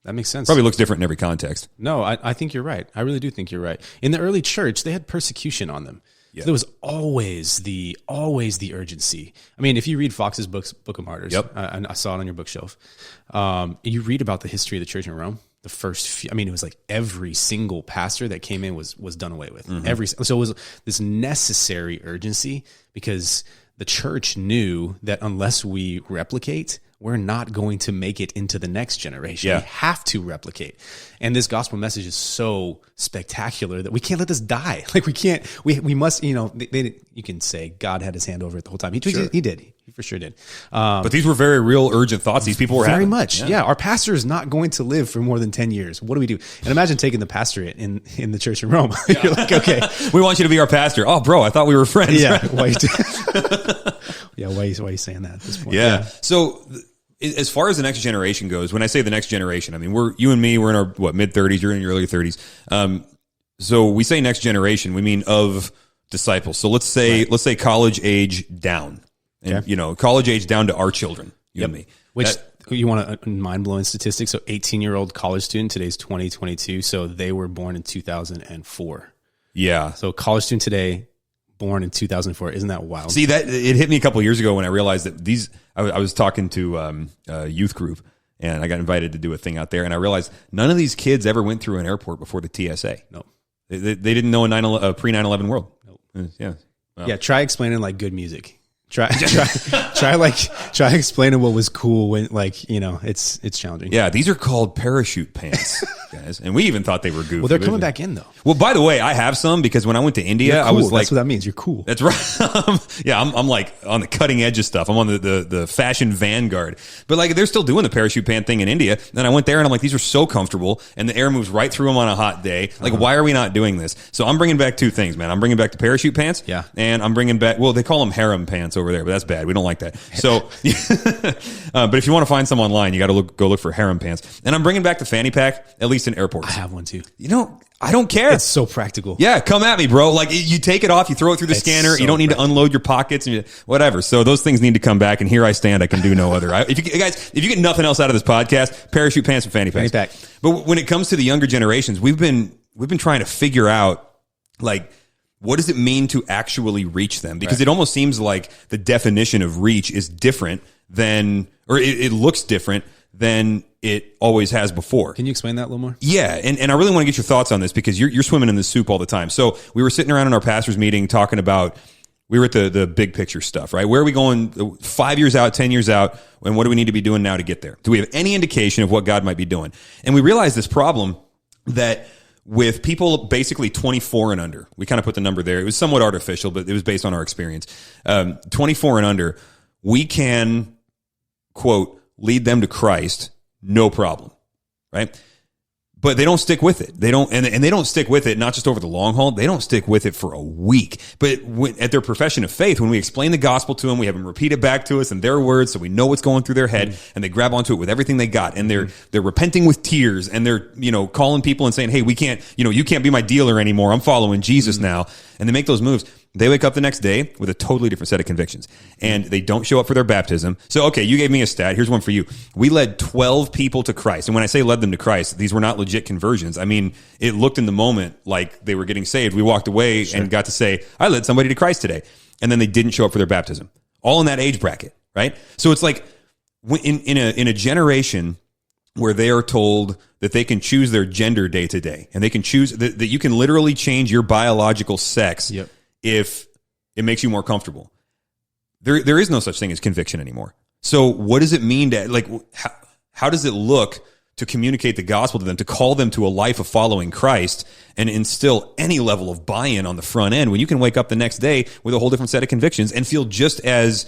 that makes sense. Probably looks different in every context. No, I think you're right. I really do think you're right. In the early church, they had persecution on them. Yeah. So there was always the urgency. I mean, if you read Fox's Book of Martyrs, I saw it on your bookshelf. You read about the history of the church in Rome. The first few, it was like every single pastor that came in was done away with. So it was this necessary urgency because the church knew that unless we replicate, we're not going to make it into the next generation. Yeah. We have to replicate. And this gospel message is so spectacular that we can't let this die. Like we must, you can say God had his hand over it the whole time. He did. He for sure did. But these were very real urgent thoughts these people were having. Very much. Yeah. Our pastor is not going to live for more than 10 years. What do we do? And imagine taking the pastorate in the church in Rome. Yeah. You're like, okay, we want you to be our pastor. Oh, bro, I thought we were friends. Yeah. Why are you saying that at this point? Yeah. So as far as the next generation goes, when I say the next generation, I mean, you and me, we're in our mid-30s, you're in your early 30s. So we say next generation, we mean of disciples. So let's say college age down. And college age down to our children, you and me. Which you want a mind-blowing statistic? So 18-year-old college student, today's 2022, so they were born in 2004. Yeah. So college student today, born in 2004. Isn't that wild? See, that it hit me a couple of years ago when I realized that I was talking to a youth group, and I got invited to do a thing out there, and I realized none of these kids ever went through an airport before the TSA. No. They didn't know a pre 9/11 world. Nope. Yeah. Wow. Yeah. Try explaining like good music. Try explaining what was cool when, like, you know, it's challenging. Yeah, these are called parachute pants, guys, and we even thought they were goofy. Well, they're coming back in though. Well, by the way, I have some because when I went to India, Cool. I was like, that's what that means. You're cool. That's right. Yeah, I'm like on the cutting edge of stuff. I'm on the fashion vanguard. But like they're still doing the parachute pant thing in India. And I went there and I'm like, these are so comfortable, and the air moves right through them on a hot day. Like, why are we not doing this? So I'm bringing back two things, man. I'm bringing back the parachute pants. Yeah. And I'm bringing back, well, they call them harem pants over there, but that's bad. We don't like that. So, but if you want to find some online, you got to go look for harem pants. And I'm bringing back the fanny pack, at least in airports. I have one too. You know, I don't care. It's so practical. Yeah, come at me, bro. Like, you take it off, you throw it through the scanner. So You don't need to unload your pockets and whatever. So those things need to come back. And here I stand. I can do no other. If you get nothing else out of this podcast, parachute pants and fanny packs. Fanny pack. But when it comes to the younger generations, we've been trying to figure out, like, what does it mean to actually reach them? Because it almost seems like the definition of reach is different than, or it looks different than it always has before. Can you explain that a little more? Yeah, and I really want to get your thoughts on this because you're swimming in this soup all the time. So we were sitting around in our pastors meeting talking about, we were at the big picture stuff, right? Where are we going 5 years out, 10 years out, and what do we need to be doing now to get there? Do we have any indication of what God might be doing? And we realized this problem that with people basically 24 and under, we kind of put the number there. It was somewhat artificial, but it was based on our experience. 24 and under, we can, quote, lead them to Christ, no problem, right? But they don't stick with it. They don't, and they don't stick with it not just over the long haul. They don't stick with it for a week. But at their profession of faith, when we explain the gospel to them, we have them repeat it back to us in their words, so we know what's going through their head, and they grab onto it with everything they got, and they're repenting with tears, and they're calling people and saying, "Hey, we can't, you can't be my dealer anymore. I'm following Jesus now," and they make those moves. They wake up the next day with a totally different set of convictions, and they don't show up for their baptism. So, okay, you gave me a stat. Here's one for you. We led 12 people to Christ. And when I say led them to Christ, these were not legit conversions. I mean, it looked in the moment like they were getting saved. We walked away and got to say, I led somebody to Christ today. And then they didn't show up for their baptism. All in that age bracket, right? So it's like in a generation where they are told that they can choose their gender day to day, and they can choose that you can literally change your biological sex. Yep. If it makes you more comfortable. There is no such thing as conviction anymore. So what does it mean to, like, how does it look to communicate the gospel to them, to call them to a life of following Christ and instill any level of buy-in on the front end when you can wake up the next day with a whole different set of convictions and feel just as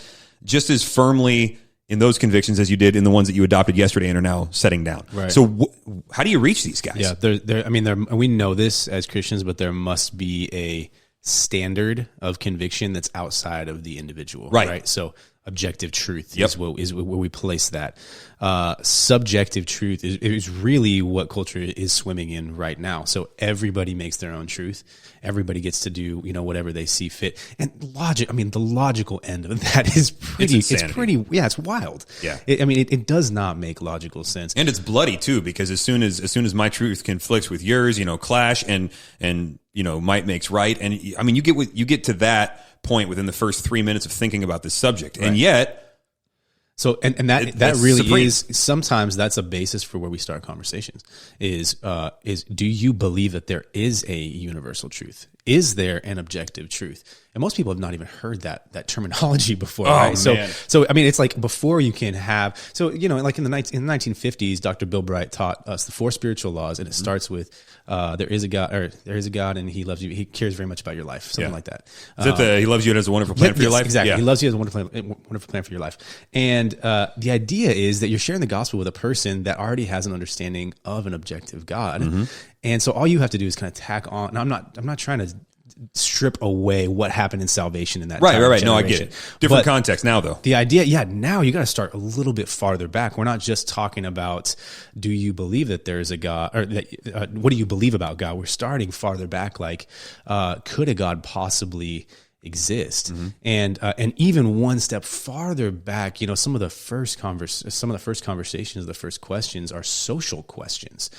firmly in those convictions as you did in the ones that you adopted yesterday and are now setting down. Right. So how do you reach these guys? Yeah, we know this as Christians, but there must be a standard of conviction that's outside of the individual, right? So objective truth is where we place that. Subjective truth is really what culture is swimming in right now. So everybody makes their own truth. Everybody gets to do, whatever they see fit. And logic, the logical end of that is it's wild. Yeah. It does not make logical sense. And it's bloody too, because as soon as my truth conflicts with yours, clash and might makes right. And you get to that point within the first 3 minutes of thinking about this subject. Right. And yet, so that really supreme. is, sometimes that's a basis for where we start conversations is do you believe that there is a universal truth? Is there an objective truth? And most people have not even heard that terminology before, right? So it's like before you can have, like in the 1950s, Dr. Bill Bright taught us the 4 spiritual laws, and it starts with there is a God, and He loves you. He cares very much about your life, something like that. Is it He loves you and has a wonderful plan for your life? Exactly. Yeah. He loves you as a wonderful plan for your life. And the idea is that you're sharing the gospel with a person that already has an understanding of an objective God. Mm-hmm. And so all you have to do is kind of tack on. And I'm not trying to strip away what happened in salvation in that right. generation. No, I get it. Different context now, though. The idea, now you got to start a little bit farther back. We're not just talking about, do you believe that there is a God, or what do you believe about God? We're starting farther back. Like, could a God possibly exist. And even one step farther back, some of the first conversations, the first questions are social questions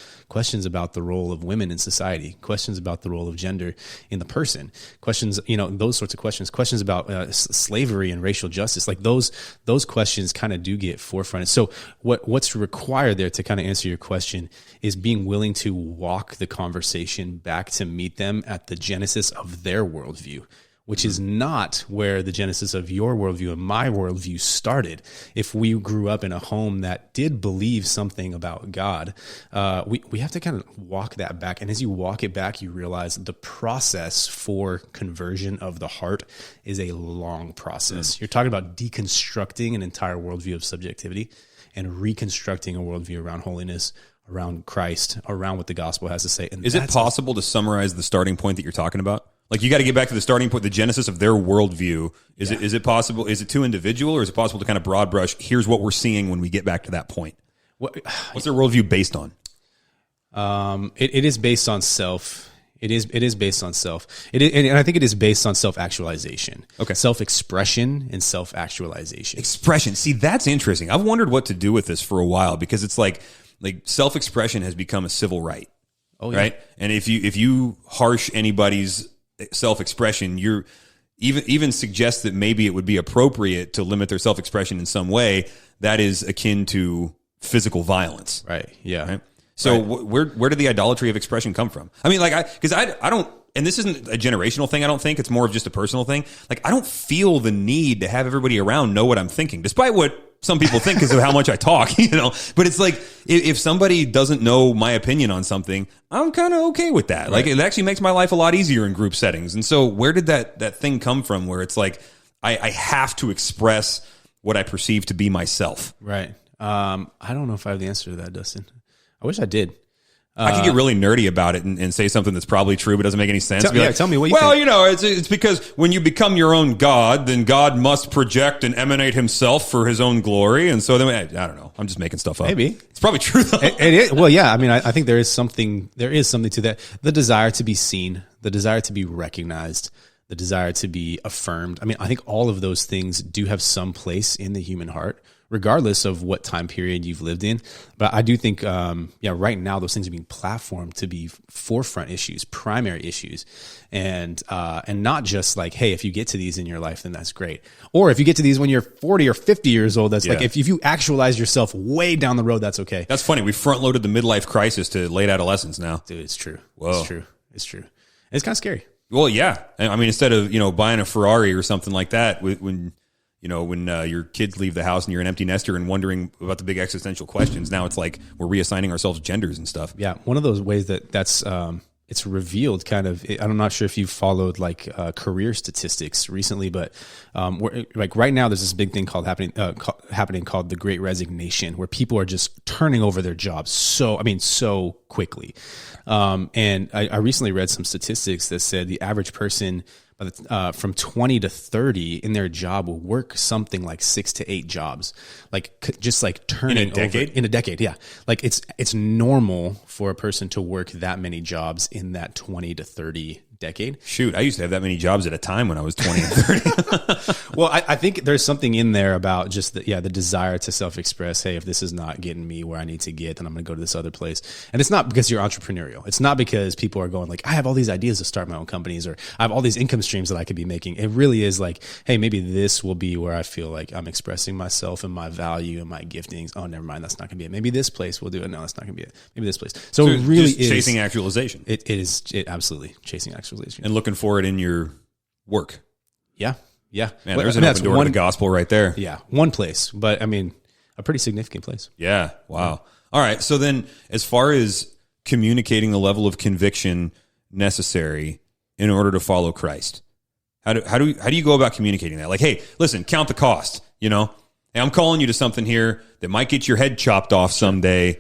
about the role of women in society, questions about the role of gender in the person, questions, those sorts of questions about slavery and racial justice. Like those questions kind of do get forefronted. So what's required there, to kind of answer your question, is being willing to walk the conversation back to meet them at the genesis of their worldview, which is not where the genesis of your worldview and my worldview started. If we grew up in a home that did believe something about God, we have to kind of walk that back. And as you walk it back, you realize the process for conversion of the heart is a long process. You're talking about deconstructing an entire worldview of subjectivity and reconstructing a worldview around holiness, around Christ, around what the gospel has to say. And is it possible to summarize the starting point that you're talking about? Like, you got to get back to the starting point, the genesis of their worldview. Is it possible? Is it too individual, or is it possible to kind of broad brush? Here's what we're seeing when we get back to that point. What's their worldview based on? It is based on self. It is based on self. And I think it is based on self-actualization. Okay. Self-expression and self-actualization. Expression. See, that's interesting. I've wondered what to do with this for a while, because it's like self-expression has become a civil right. Oh, yeah. Right. And if you harsh anybody's self-expression, you're even suggest that maybe it would be appropriate to limit their self-expression in some way that is akin to physical violence. Right. Yeah. Right? So where did the idolatry of expression come from? I mean, because I don't, and this isn't a generational thing, I don't think. It's more of just a personal thing. Like, I don't feel the need to have everybody around know what I'm thinking, despite what some people think because of how much I talk, But it's like, if somebody doesn't know my opinion on something, I'm kind of okay with that. Right. Like, it actually makes my life a lot easier in group settings. And so where did that thing come from where it's like, I have to express what I perceive to be myself? Right. I don't know if I have the answer to that, Dustin. I wish I did. I could get really nerdy about it and say something that's probably true but doesn't make any sense. Tell me what you think. Well, it's because when you become your own God, then God must project and emanate himself for his own glory. And so then I don't know. I'm just making stuff up. Maybe. It's probably true, though. It is. Well, yeah. I mean, I think there is something to that. The desire to be seen, the desire to be recognized, the desire to be affirmed. I mean, I think all of those things do have some place in the human heart, regardless of what time period you've lived in. But I do think, right now those things are being platformed to be forefront issues, primary issues, and not just like, hey, if you get to these in your life, then that's great. Or if you get to these when you're 40 or 50 years old, that's like, if you actualize yourself way down the road, that's okay. That's funny. We front loaded the midlife crisis to late adolescence now. Dude, it's true. Whoa. It's true. It's kind of scary. Well, yeah. I mean, instead of, buying a Ferrari or something like that, when your kids leave the house and you're an empty nester and wondering about the big existential questions, now it's like we're reassigning ourselves genders and stuff. Yeah. One of those ways that's it's revealed kind of, I'm not sure if you've followed career statistics recently, but right now there's this big thing happening called the Great Resignation, where people are just turning over their jobs so quickly. And I recently read some statistics that said the average person from 20 to 30 in their job will work something like 6 to 8 jobs, turning in a decade. In a decade, yeah. Like it's normal for a person to work that many jobs in that 20 to 30 decade. Shoot, I used to have that many jobs at a time when I was 20 and 30. Well, I think there's something in there about just the desire to self-express. Hey, if this is not getting me where I need to get, then I'm going to go to this other place. And it's not because you're entrepreneurial. It's not because people are going like, I have all these ideas to start my own companies, or I have all these income streams that I could be making. It really is like, hey, maybe this will be where I feel like I'm expressing myself and my value and my giftings. Oh, never mind. That's not going to be it. Maybe this place will do it. No, that's not going to be it. Maybe this place. So it really is chasing actualization. It is absolutely chasing actualization. And looking for it in your work. Yeah. Yeah. Man, there's an open door to the gospel right there. Yeah. One place, but I mean, a pretty significant place. Yeah. Wow. All right. So then, as far as communicating the level of conviction necessary in order to follow Christ, how do you go about communicating that? Like, hey, listen, count the cost, Hey, I'm calling you to something here that might get your head chopped off someday.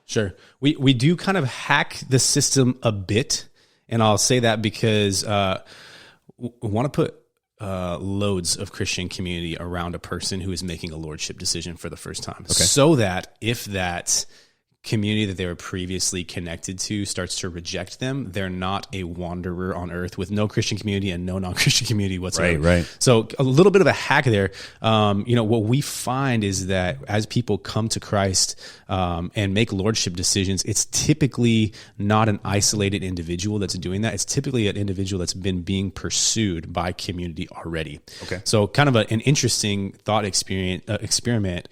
Sure. We do kind of hack the system a bit. And I'll say that because we want to put loads of Christian community around a person who is making a lordship decision for the first time. Okay. So that if that community that they were previously connected to starts to reject them, they're not a wanderer on earth with no Christian community and no non-Christian community whatsoever. Right. So a little bit of a hack there. What we find is that as people come to Christ and make lordship decisions, it's typically not an isolated individual that's doing that. It's typically an individual that's been being pursued by community already. Okay. So kind of an interesting thought experiment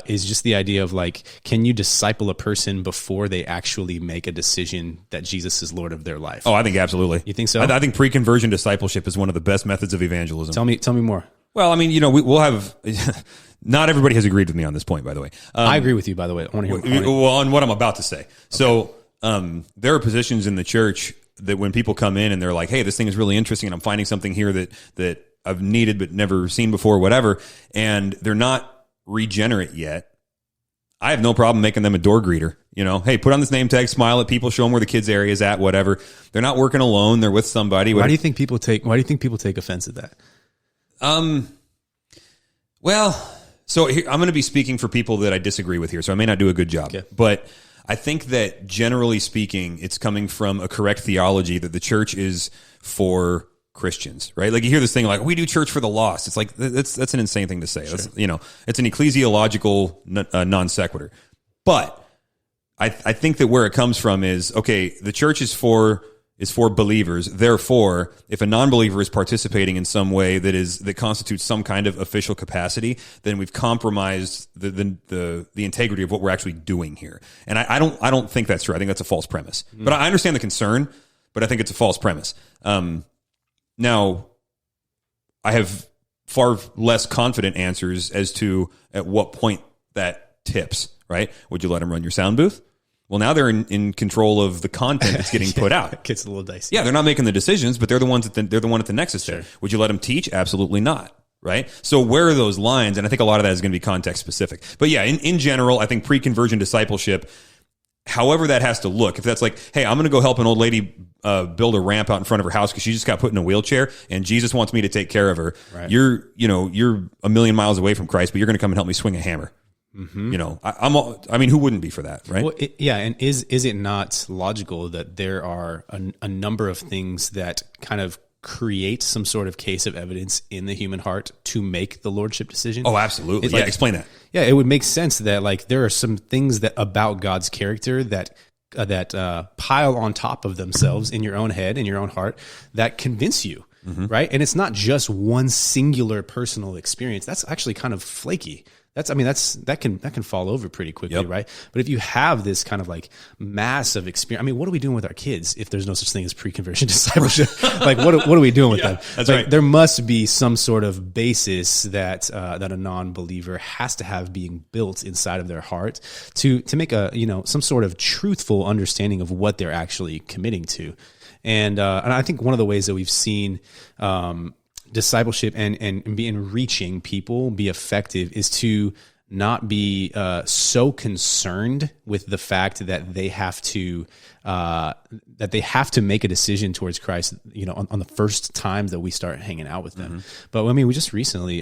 is just the idea of like, can you disciple a person before they actually make a decision that Jesus is Lord of their life? Oh, I think absolutely. You think so? I think pre-conversion discipleship is one of the best methods of evangelism. Tell me more. Well, I mean, we'll have. Not everybody has agreed with me on this point, by the way. I agree with you, by the way. I want to hear. Well, on what I'm about to say. Okay. So there are positions in the church that when people come in and they're like, "Hey, this thing is really interesting, and I'm finding something here that I've needed but never seen before, whatever," and they're not regenerate yet, I have no problem making them a door greeter. Hey, put on this name tag, smile at people, show them where the kids' area is at, whatever. They're not working alone; they're with somebody. Why do you think people take offense at that? Well, so here, I'm going to be speaking for people that I disagree with here, so I may not do a good job. Okay. But I think that generally speaking, it's coming from a correct theology that the church is for Christians, right? Like you hear this thing like, we do church for the lost. It's like, that's an insane thing to say. Sure. That's, it's an ecclesiological non sequitur. But I think that where it comes from is, okay, the church is for believers. Therefore, if a non-believer is participating in some way that constitutes some kind of official capacity, then we've compromised the integrity of what we're actually doing here. And I don't think that's true. I think that's a false premise. But I understand the concern, but I think it's a false premise. Now, I have far less confident answers as to at what point that tips, right? Would you let them run your sound booth? Well, now they're in control of the content that's getting put out. It gets a little dicey. Yeah, they're not making the decisions, but they're the ones they're the one at the nexus Sure. there. Would you let them teach? Absolutely not. Right? So where are those lines? And I think a lot of that is going to be context specific. But yeah, in general, I think pre-conversion discipleship, however that has to look, if that's like, hey, I'm going to go help an old lady build a ramp out in front of her house because she just got put in a wheelchair and Jesus wants me to take care of her. Right. You're a million miles away from Christ, but you're going to come and help me swing a hammer. Mm-hmm. I mean, who wouldn't be for that, right? Well, and is it not logical that there are a number of things that kind of create some sort of case of evidence in the human heart to make the lordship decision? Oh, absolutely. Explain that. Yeah, it would make sense that like there are some things that about God's character that pile on top of themselves in your own head, in your own heart, that convince you, right? And it's not just one singular personal experience. That's actually kind of flaky. That can fall over pretty quickly, yep. Right? But if you have this kind of like massive experience, I mean, what are we doing with our kids if there's no such thing as pre-conversion discipleship? Like, what are we doing with them? That's right. There must be some sort of basis that a non-believer has to have being built inside of their heart to make some sort of truthful understanding of what they're actually committing to. And I think one of the ways that we've seen discipleship and being reaching people be effective is to not be so concerned with the fact that they have to make a decision towards Christ, on the first time that we start hanging out with them. Mm-hmm. But I mean, we just recently,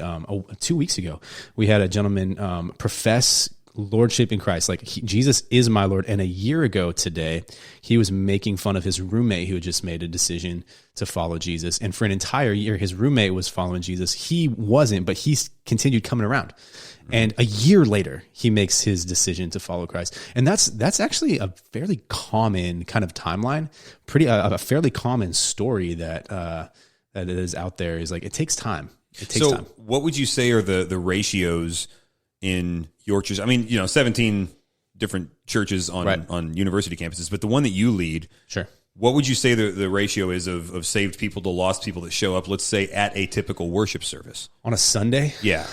2 weeks ago, we had a gentleman profess lordship in Christ, like Jesus is my Lord. And a year ago today, he was making fun of his roommate who had just made a decision to follow Jesus. And for an entire year, his roommate was following Jesus. He wasn't, but he continued coming around. Mm-hmm. And a year later, he makes his decision to follow Christ. And that's actually a fairly common kind of timeline, a fairly common story that is out there. Is like, it takes time. It takes time. What would you say are the ratios in your church? I mean, 17 different churches on university campuses, but the one that you lead, sure. What would you say the ratio is of saved people to lost people that show up, let's say, at a typical worship service? On a Sunday? Yeah.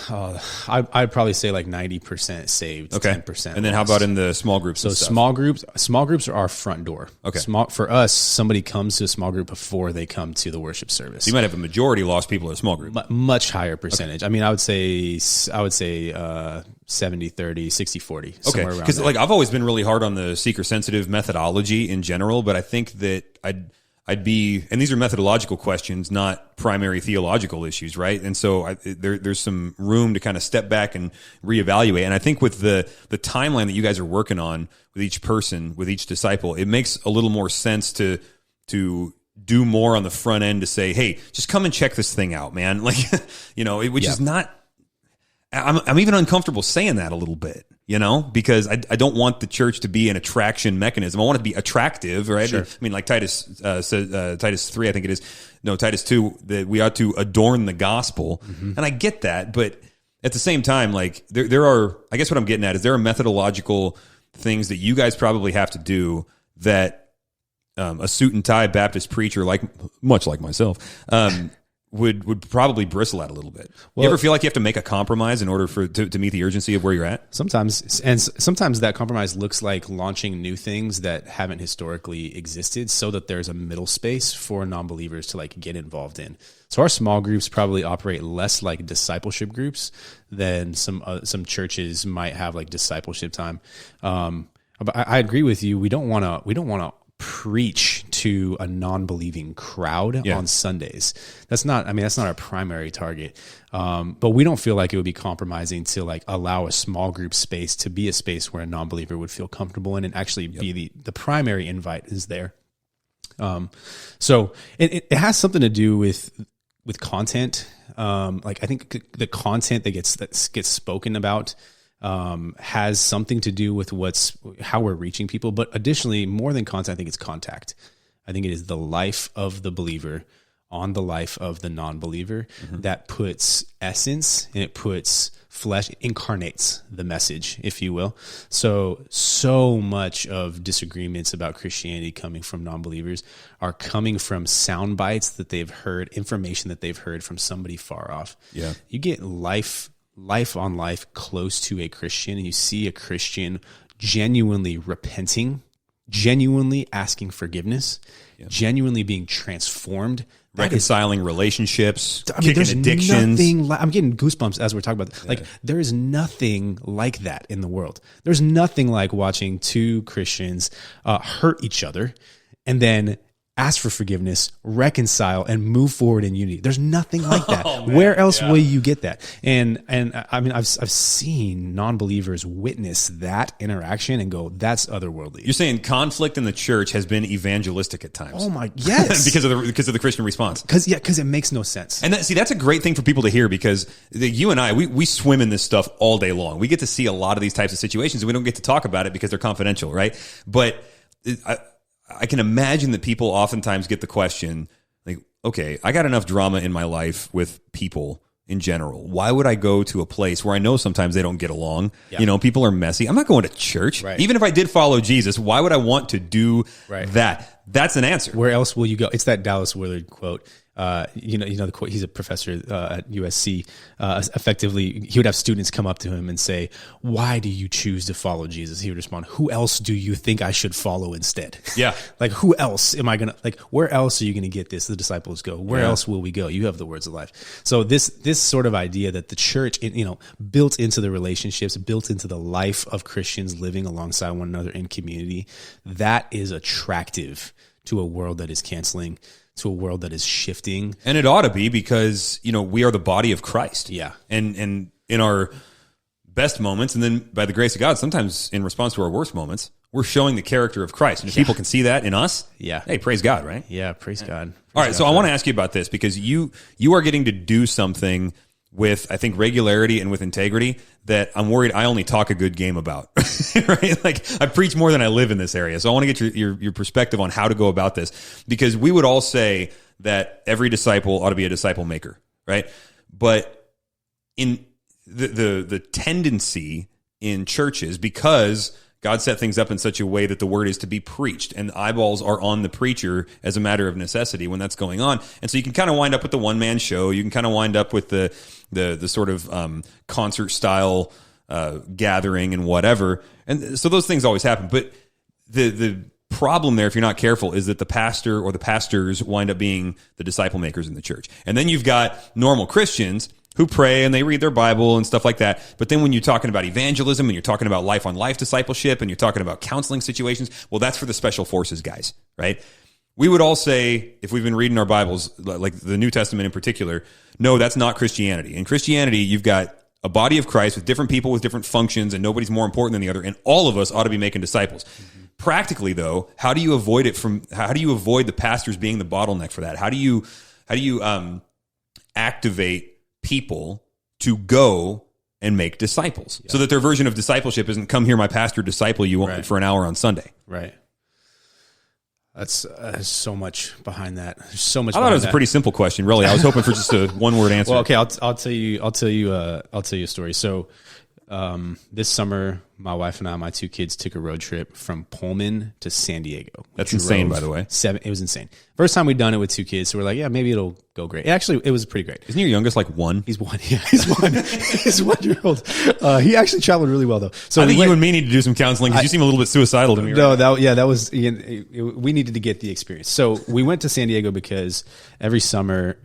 I'd probably say like 90% saved, okay. 10% And then lost. How about in the small groups? So small groups are our front door. Okay. For us, somebody comes to a small group before they come to the worship service. So you might have a majority lost people at a small group. Much higher percentage. Okay. I mean, I would say 70-30, 60-40, okay. somewhere around Because there. like I've always been really hard on the seeker sensitive methodology in general, but I think that and these are methodological questions, not primary theological issues, right? And so there's some room to kind of step back and reevaluate. And I think with the timeline that you guys are working on with each person, with each disciple, it makes a little more sense to do more on the front end to say, hey, just come and check this thing out, man. Like, which is not, I'm even uncomfortable saying that a little bit, because I don't want the church to be an attraction mechanism. I want it to be attractive, right? Sure. I mean, like Titus says, Titus 3, I think it is. No, Titus 2, that we ought to adorn the gospel. Mm-hmm. And I get that, but at the same time, like there are, I guess what I'm getting at is there are methodological things that you guys probably have to do that a suit and tie Baptist preacher, much like myself, would probably bristle at a little bit. Well, you ever feel like you have to make a compromise in order to meet the urgency of where you're at? Sometimes that compromise looks like launching new things that haven't historically existed, so that there's a middle space for non-believers to get involved in. So our small groups probably operate less like discipleship groups than some churches might have discipleship time. But I agree with you. We don't want to preach to a non-believing crowd on Sundays. That's not our primary target. But we don't feel like it would be compromising to allow a small group space to be a space where a non-believer would feel comfortable in and actually be the primary invite is there. So it has something to do with content. I think the content that gets spoken about has something to do with how we're reaching people. But additionally, more than content, I think it's contact. I think it is the life of the believer on the life of the non-believer that puts essence and it puts flesh, incarnates the message, if you will. So much of disagreements about Christianity coming from non-believers are coming from sound bites that they've heard, information that they've heard from somebody far off. Yeah. You get life on life close to a Christian, and you see a Christian genuinely repenting, genuinely asking forgiveness, genuinely being transformed, reconciling relationships, kicking addictions. I'm getting goosebumps as we're talking about this. There is nothing like that in the world. There's nothing like watching two Christians hurt each other and then ask for forgiveness, reconcile, and move forward in unity. There's nothing like that. Where else will you get that? And I mean, I've seen non-believers witness that interaction and go, that's otherworldly. You're saying conflict in the church has been evangelistic at times. Oh my, yes. because of the Christian response. Because it makes no sense. And that's a great thing for people to hear, because you and I, we swim in this stuff all day long. We get to see a lot of these types of situations and we don't get to talk about it because they're confidential, right? But I can imagine that people oftentimes get the question, okay, I got enough drama in my life with people in general. Why would I go to a place where I know sometimes they don't get along? Yeah. People are messy. I'm not going to church. Right. Even if I did follow Jesus, why would I want to do that? That's an answer. Where else will you go? It's that Dallas Willard quote. The quote, he's a professor at USC. Effectively, he would have students come up to him and say, "Why do you choose to follow Jesus?" He would respond, "Who else do you think I should follow instead?" Yeah. Who else am I going to, where else are you going to get this? The disciples go, where else will we go? You have the words of life. So this sort of idea that the church, built into the relationships, built into the life of Christians living alongside one another in community, that is attractive to a world that is canceling, to a world that is shifting. And it ought to be, because, we are the body of Christ. Yeah. And in our best moments, and then by the grace of God, sometimes in response to our worst moments, we're showing the character of Christ. And if people can see that in us, hey, praise God, right? Yeah, praise God. All right, so I want to ask you about this, because you are getting to do something with, I think, regularity and with integrity that I'm worried I only talk a good game about, right? I preach more than I live in this area. So I want to get your perspective on how to go about this, because we would all say that every disciple ought to be a disciple maker, right? But in the tendency in churches, because God set things up in such a way that the word is to be preached, and the eyeballs are on the preacher as a matter of necessity when that's going on. And so you can kind of wind up with the one-man show. You can kind of wind up with the sort of concert style gathering and whatever. And so those things always happen. But the problem there, if you're not careful, is that the pastor or the pastors wind up being the disciple makers in the church. And then you've got normal Christians who pray and they read their Bible and stuff like that. But then when you're talking about evangelism and you're talking about life on life discipleship and you're talking about counseling situations, well, that's for the special forces guys, right? we would all say, if we've been reading our Bibles, like the New Testament in particular, no, that's not Christianity. In Christianity, you've got a body of Christ with different people with different functions, and nobody's more important than the other, and all of us ought to be making disciples. Mm-hmm. Practically, though, how do you avoid the pastors being the bottleneck for that? How do you activate people to go and make disciples, so that their version of discipleship isn't come here, my pastor, disciple you for an hour on Sunday? Right. That's so much behind that. There's so much. I thought it was a pretty simple question, really. I was hoping for just a one-word answer. Well, okay, I'll tell you a story. So, this summer, my wife and I, my two kids, took a road trip from Pullman to San Diego. That's insane, by the way. It was insane. First time we'd done it with two kids, so we're like, yeah, maybe it'll go great. Actually, it was pretty great. Isn't your youngest like one? He's one. Yeah, he's one. He's 1 year old. He actually traveled really well, though. So I think you and me need to do some counseling, because you seem a little bit suicidal to me. No, that was. We needed to get the experience. So we went to San Diego because every summer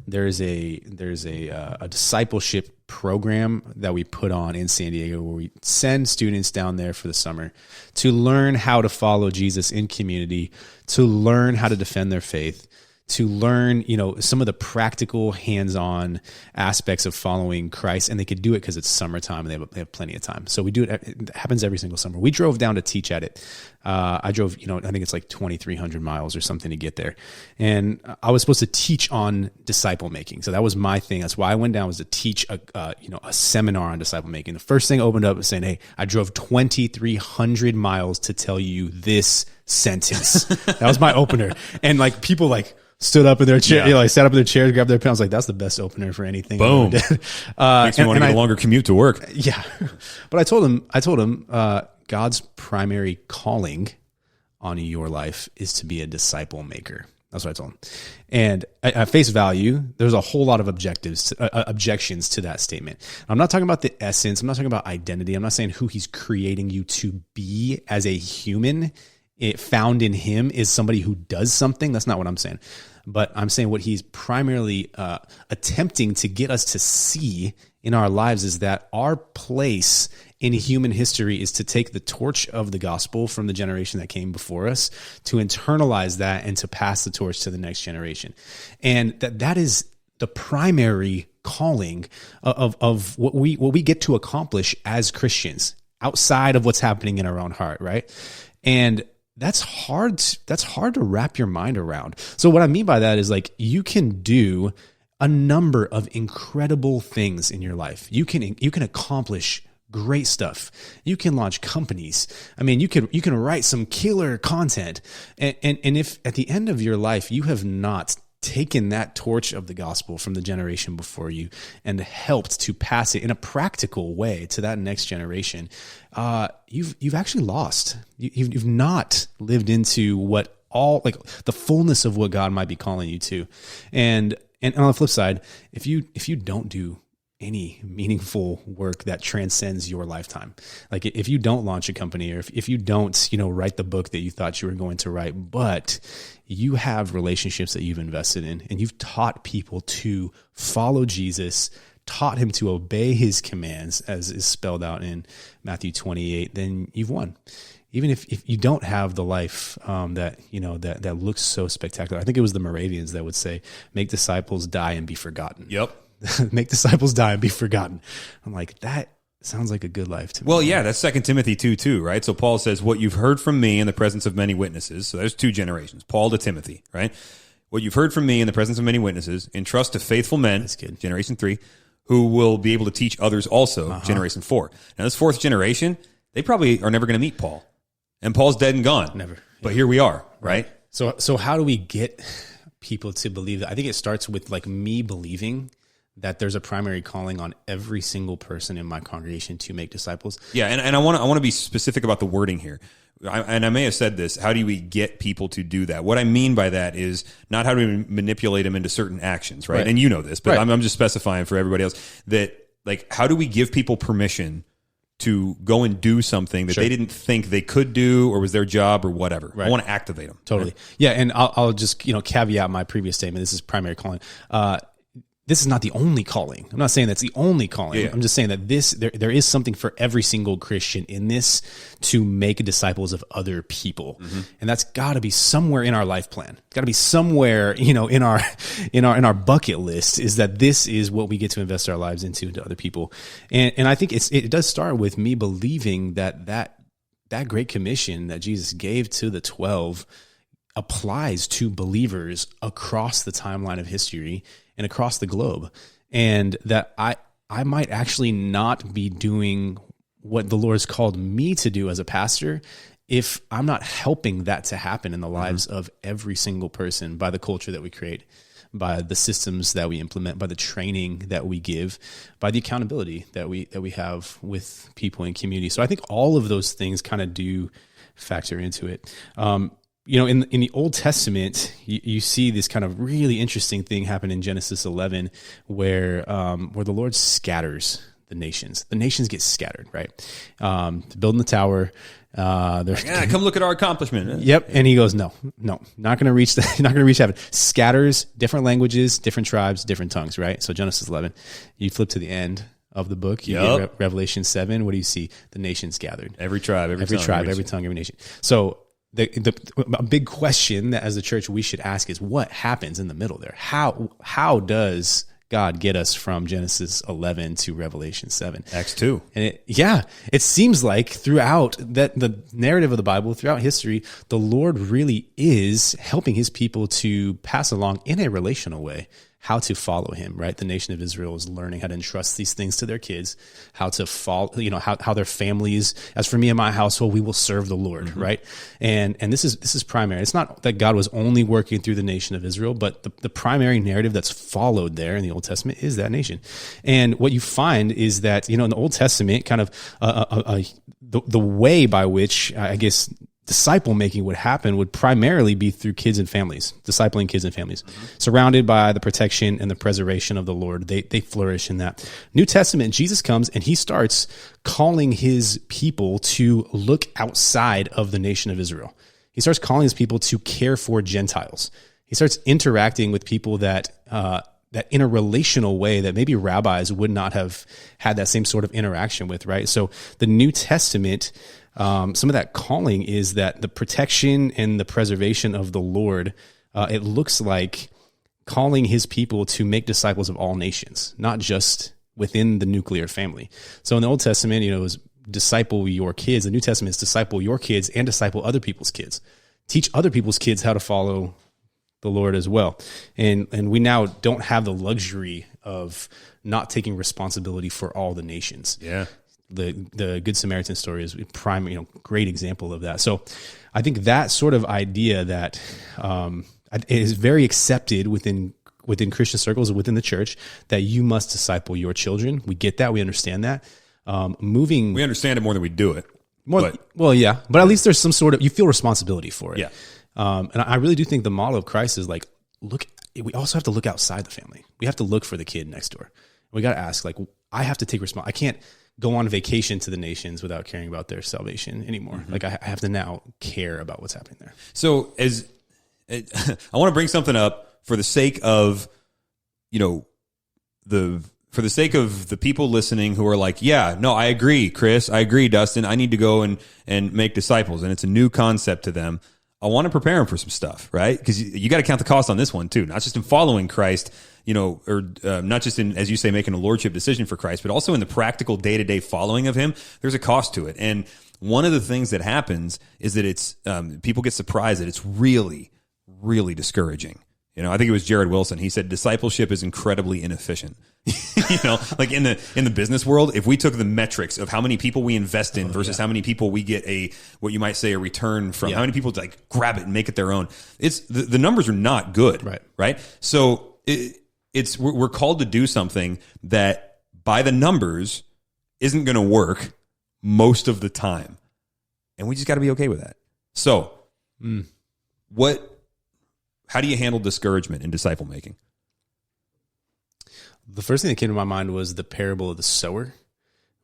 there's a discipleship program that we put on in San Diego, where we send students down there for the summer to learn how to follow Jesus in community, to learn how to defend their faith, to learn, some of the practical hands-on aspects of following Christ. And they could do it because it's summertime and they have plenty of time. So we do it. It happens every single summer. We drove down to teach at it. I drove, I think it's like 2,300 miles or something to get there. And I was supposed to teach on disciple making. So that was my thing. That's why I went down, was to teach a seminar on disciple making. The first thing opened up was saying, hey, I drove 2,300 miles to tell you this sentence. That was my opener. And like people stood up in their chair, sat up in their chairs, grabbed their pen. I was like, that's the best opener for anything. Boom. Makes me want to get a longer commute to work. Yeah. But I told him, God's primary calling on your life is to be a disciple maker. That's what I told him. And at face value, there's a whole lot of objections to that statement. I'm not talking about the essence. I'm not talking about identity. I'm not saying who he's creating you to be as a human. It found in him is somebody who does something. That's not what I'm saying. But I'm saying what he's primarily attempting to get us to see in our lives is that our place in human history is to take the torch of the gospel from the generation that came before us, to internalize that and to pass the torch to the next generation. And that is the primary calling of what we get to accomplish as Christians outside of what's happening in our own heart, right? And that's hard to wrap your mind around. So what I mean by that is, like, you can do a number of incredible things in your life. You can accomplish great stuff. You can launch companies. I mean, you can write some killer content. And if at the end of your life you have not taken that torch of the gospel from the generation before you and helped to pass it in a practical way to that next generation, you've actually lost. You've not lived into what the fullness of what God might be calling you to. And on the flip side, if you don't do any meaningful work that transcends your lifetime, like if you don't launch a company, or if you don't, write the book that you thought you were going to write, but you have relationships that you've invested in and you've taught people to follow Jesus, taught him to obey his commands, as is spelled out in Matthew 28, then you've won. Even if you don't have the life that looks so spectacular. I think it was the Moravians that would say, make disciples die and be forgotten. Yep. Make disciples die and be forgotten. I'm like, that sounds like a good life to me. Well, yeah, that's 2 Timothy 2:2, right? So Paul says, what you've heard from me in the presence of many witnesses. So there's two generations, Paul to Timothy, right? What you've heard from me in the presence of many witnesses, entrust to faithful men, generation 3, who will be able to teach others also, generation 4. Now, this fourth generation, they probably are never going to meet Paul. And Paul's dead and gone. Never. But here we are, right? So how do we get people to believe that? I think it starts with me believing that there's a primary calling on every single person in my congregation to make disciples. Yeah, and I want to be specific about the wording here. I may have said this. How do we get people to do that? What I mean by that is not how do we manipulate them into certain actions, right? And you know this, but I'm just specifying for everybody else that, how do we give people permission to go and do something that they didn't think they could do or was their job or whatever? I want to activate them. Totally. Right? Yeah, and I'll just caveat my previous statement. This is primary calling. this is not the only calling. I'm not saying that's the only calling. Yeah. I'm just saying that there is something for every single Christian in this to make disciples of other people. And that's got to be somewhere in our life plan. It's got to be somewhere, in our bucket list, is that this is what we get to invest our lives into other people. And I think it does start with me believing that Great Commission that Jesus gave to the 12 applies to believers across the timeline of history and across the globe. And that I might actually not be doing what the Lord has called me to do as a pastor if I'm not helping that to happen in the lives of every single person by the culture that we create, by the systems that we implement, by the training that we give, by the accountability that we have with people in community. So I think all of those things kind of do factor into it. In the Old Testament, you see this kind of really interesting thing happen in Genesis 11, where the Lord scatters the nations. The nations get scattered, right? Building the tower. Come look at our accomplishment. Yep. And he goes, no, not going to reach that. Not going to reach heaven. Scatters, different languages, different tribes, different tongues, right? So Genesis 11, you flip to the end of the book, you get Revelation 7. What do you see? The nations gathered. Every tribe, every tongue, every nation. So a big question that as a church we should ask is, what happens in the middle there? How does God get us from Genesis 11 to Revelation 7? Acts 2. And it seems like throughout the narrative of the Bible, throughout history, the Lord really is helping his people to pass along in a relational way how to follow him, right? The nation of Israel is learning how to entrust these things to their kids, how to follow, how their families, as for me and my household, we will serve the Lord, right? And this is primary. It's not that God was only working through the nation of Israel, but the primary narrative that's followed there in the Old Testament is that nation. And what you find is that, in the Old Testament, kind of the way by which, I guess, disciple making would happen would primarily be through kids and families, discipling kids and families, surrounded by the protection and the preservation of the Lord. They flourish in that. New Testament, Jesus comes and he starts calling his people to look outside of the nation of Israel. He starts calling his people to care for Gentiles. He starts interacting with people that in a relational way that maybe rabbis would not have had that same sort of interaction with, right? So the New Testament, some of that calling is that the protection and the preservation of the Lord, it looks like calling his people to make disciples of all nations, not just within the nuclear family. So in the Old Testament, it was disciple your kids. The New Testament is disciple your kids and disciple other people's kids. Teach other people's kids how to follow the Lord as well. And we now don't have the luxury of not taking responsibility for all the nations. Yeah. The Good Samaritan story is a prime, great example of that. So I think that sort of idea that is very accepted within Christian circles, within the church, that you must disciple your children. We get that. We understand that. We understand it more than we do it. But at least there's some sort of, you feel responsibility for it. Yeah. And I really do think the model of Christ is like, we also have to look outside the family. We have to look for the kid next door. We got to ask, I have to take responsibility. I can't go on vacation to the nations without caring about their salvation anymore. I have to now care about what's happening there. So I want to bring something up for the sake of, for the sake of the people listening who are like, yeah, no, I agree, Chris. I agree, Dustin. I need to go and make disciples. And it's a new concept to them. I want to prepare them for some stuff, right? Because you got to count the cost on this one too, not just in following Christ, or not just in, as you say, making a lordship decision for Christ, but also in the practical day-to-day following of him. There's a cost to it. And one of the things that happens is that it's people get surprised that it's really, really discouraging. I think it was Jared Wilson. He said discipleship is incredibly inefficient. Like in the business world, if we took the metrics of how many people we invest in versus how many people we get what you might say a return from, how many people grab it and make it their own, it's the numbers are not good. Right. So we're called to do something that by the numbers isn't going to work most of the time. And we just got to be okay with that. So how do you handle discouragement in disciple making? The first thing that came to my mind was the parable of the sower,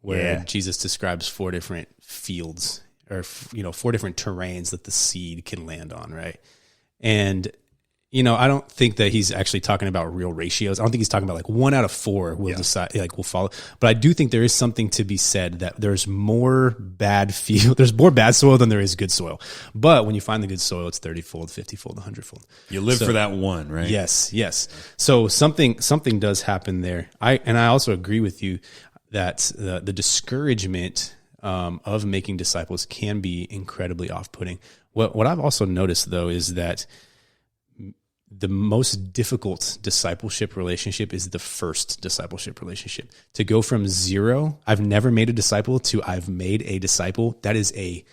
where Jesus describes 4 different fields or 4 different terrains that the seed can land on, right? And I don't think that he's actually talking about real ratios. I don't think he's talking about like 1 out of 4 will decide, like will follow. But I do think there is something to be said that there's more there's more bad soil than there is good soil. But when you find the good soil, it's 30-fold, 50-fold, 100-fold. You live for that one, right? Yes. So something does happen there. I also agree with you that the discouragement of making disciples can be incredibly off-putting. What I've also noticed though is that the most difficult discipleship relationship is the first discipleship relationship. To go from 0, I've never made a disciple, to I've made a disciple, that's a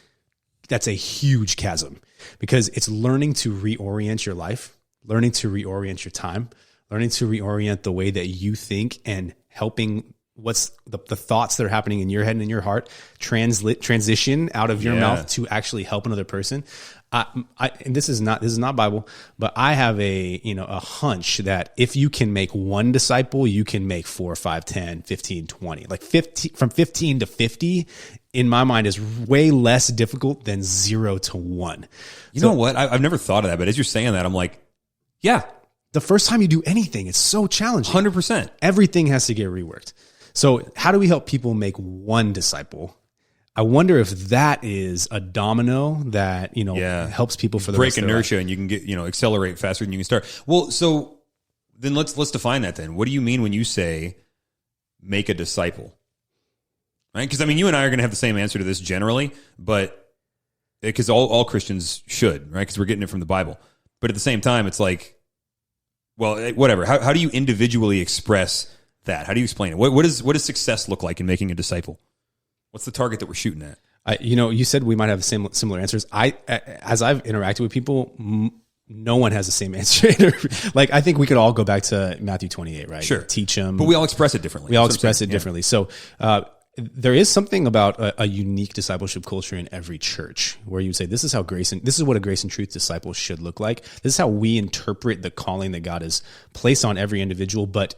huge chasm, because it's learning to reorient your life, learning to reorient your time, learning to reorient the way that you think, and helping what's the thoughts that are happening in your head and in your heart transition out of your mouth to actually help another person. And this is not Bible, but I have a hunch that if you can make one disciple, you can make 4, 5, 10, 15, 20. Like 50, from 15 to 50, in my mind, is way less difficult than 0 to 1. You know what? I've never thought of that, but as you're saying that, I'm like, yeah. The first time you do anything, it's so challenging. 100%. Everything has to get reworked. So how do we help people make one disciple? I wonder if that is a domino that, helps people for the break rest of their inertia, life. and you can get, accelerate faster than you can start. Well, so then let's define that then. What do you mean when you say make a disciple? Right? Because you and I are going to have the same answer to this generally, but because all Christians should, right? Because we're getting it from the Bible. But at the same time, it's like, well, whatever. How do you individually express that? How do you explain it? What does success look like in making a disciple? What's the target that we're shooting at? You said we might have similar answers. As I've interacted with people, no one has the same answer. Like, I think we could all go back to Matthew 28, right? Sure. Teach them. But we all express it differently. We all express it differently. So, there is something about a unique discipleship culture in every church where you would say, this is what a grace and truth disciple should look like. This is how we interpret the calling that God has placed on every individual, but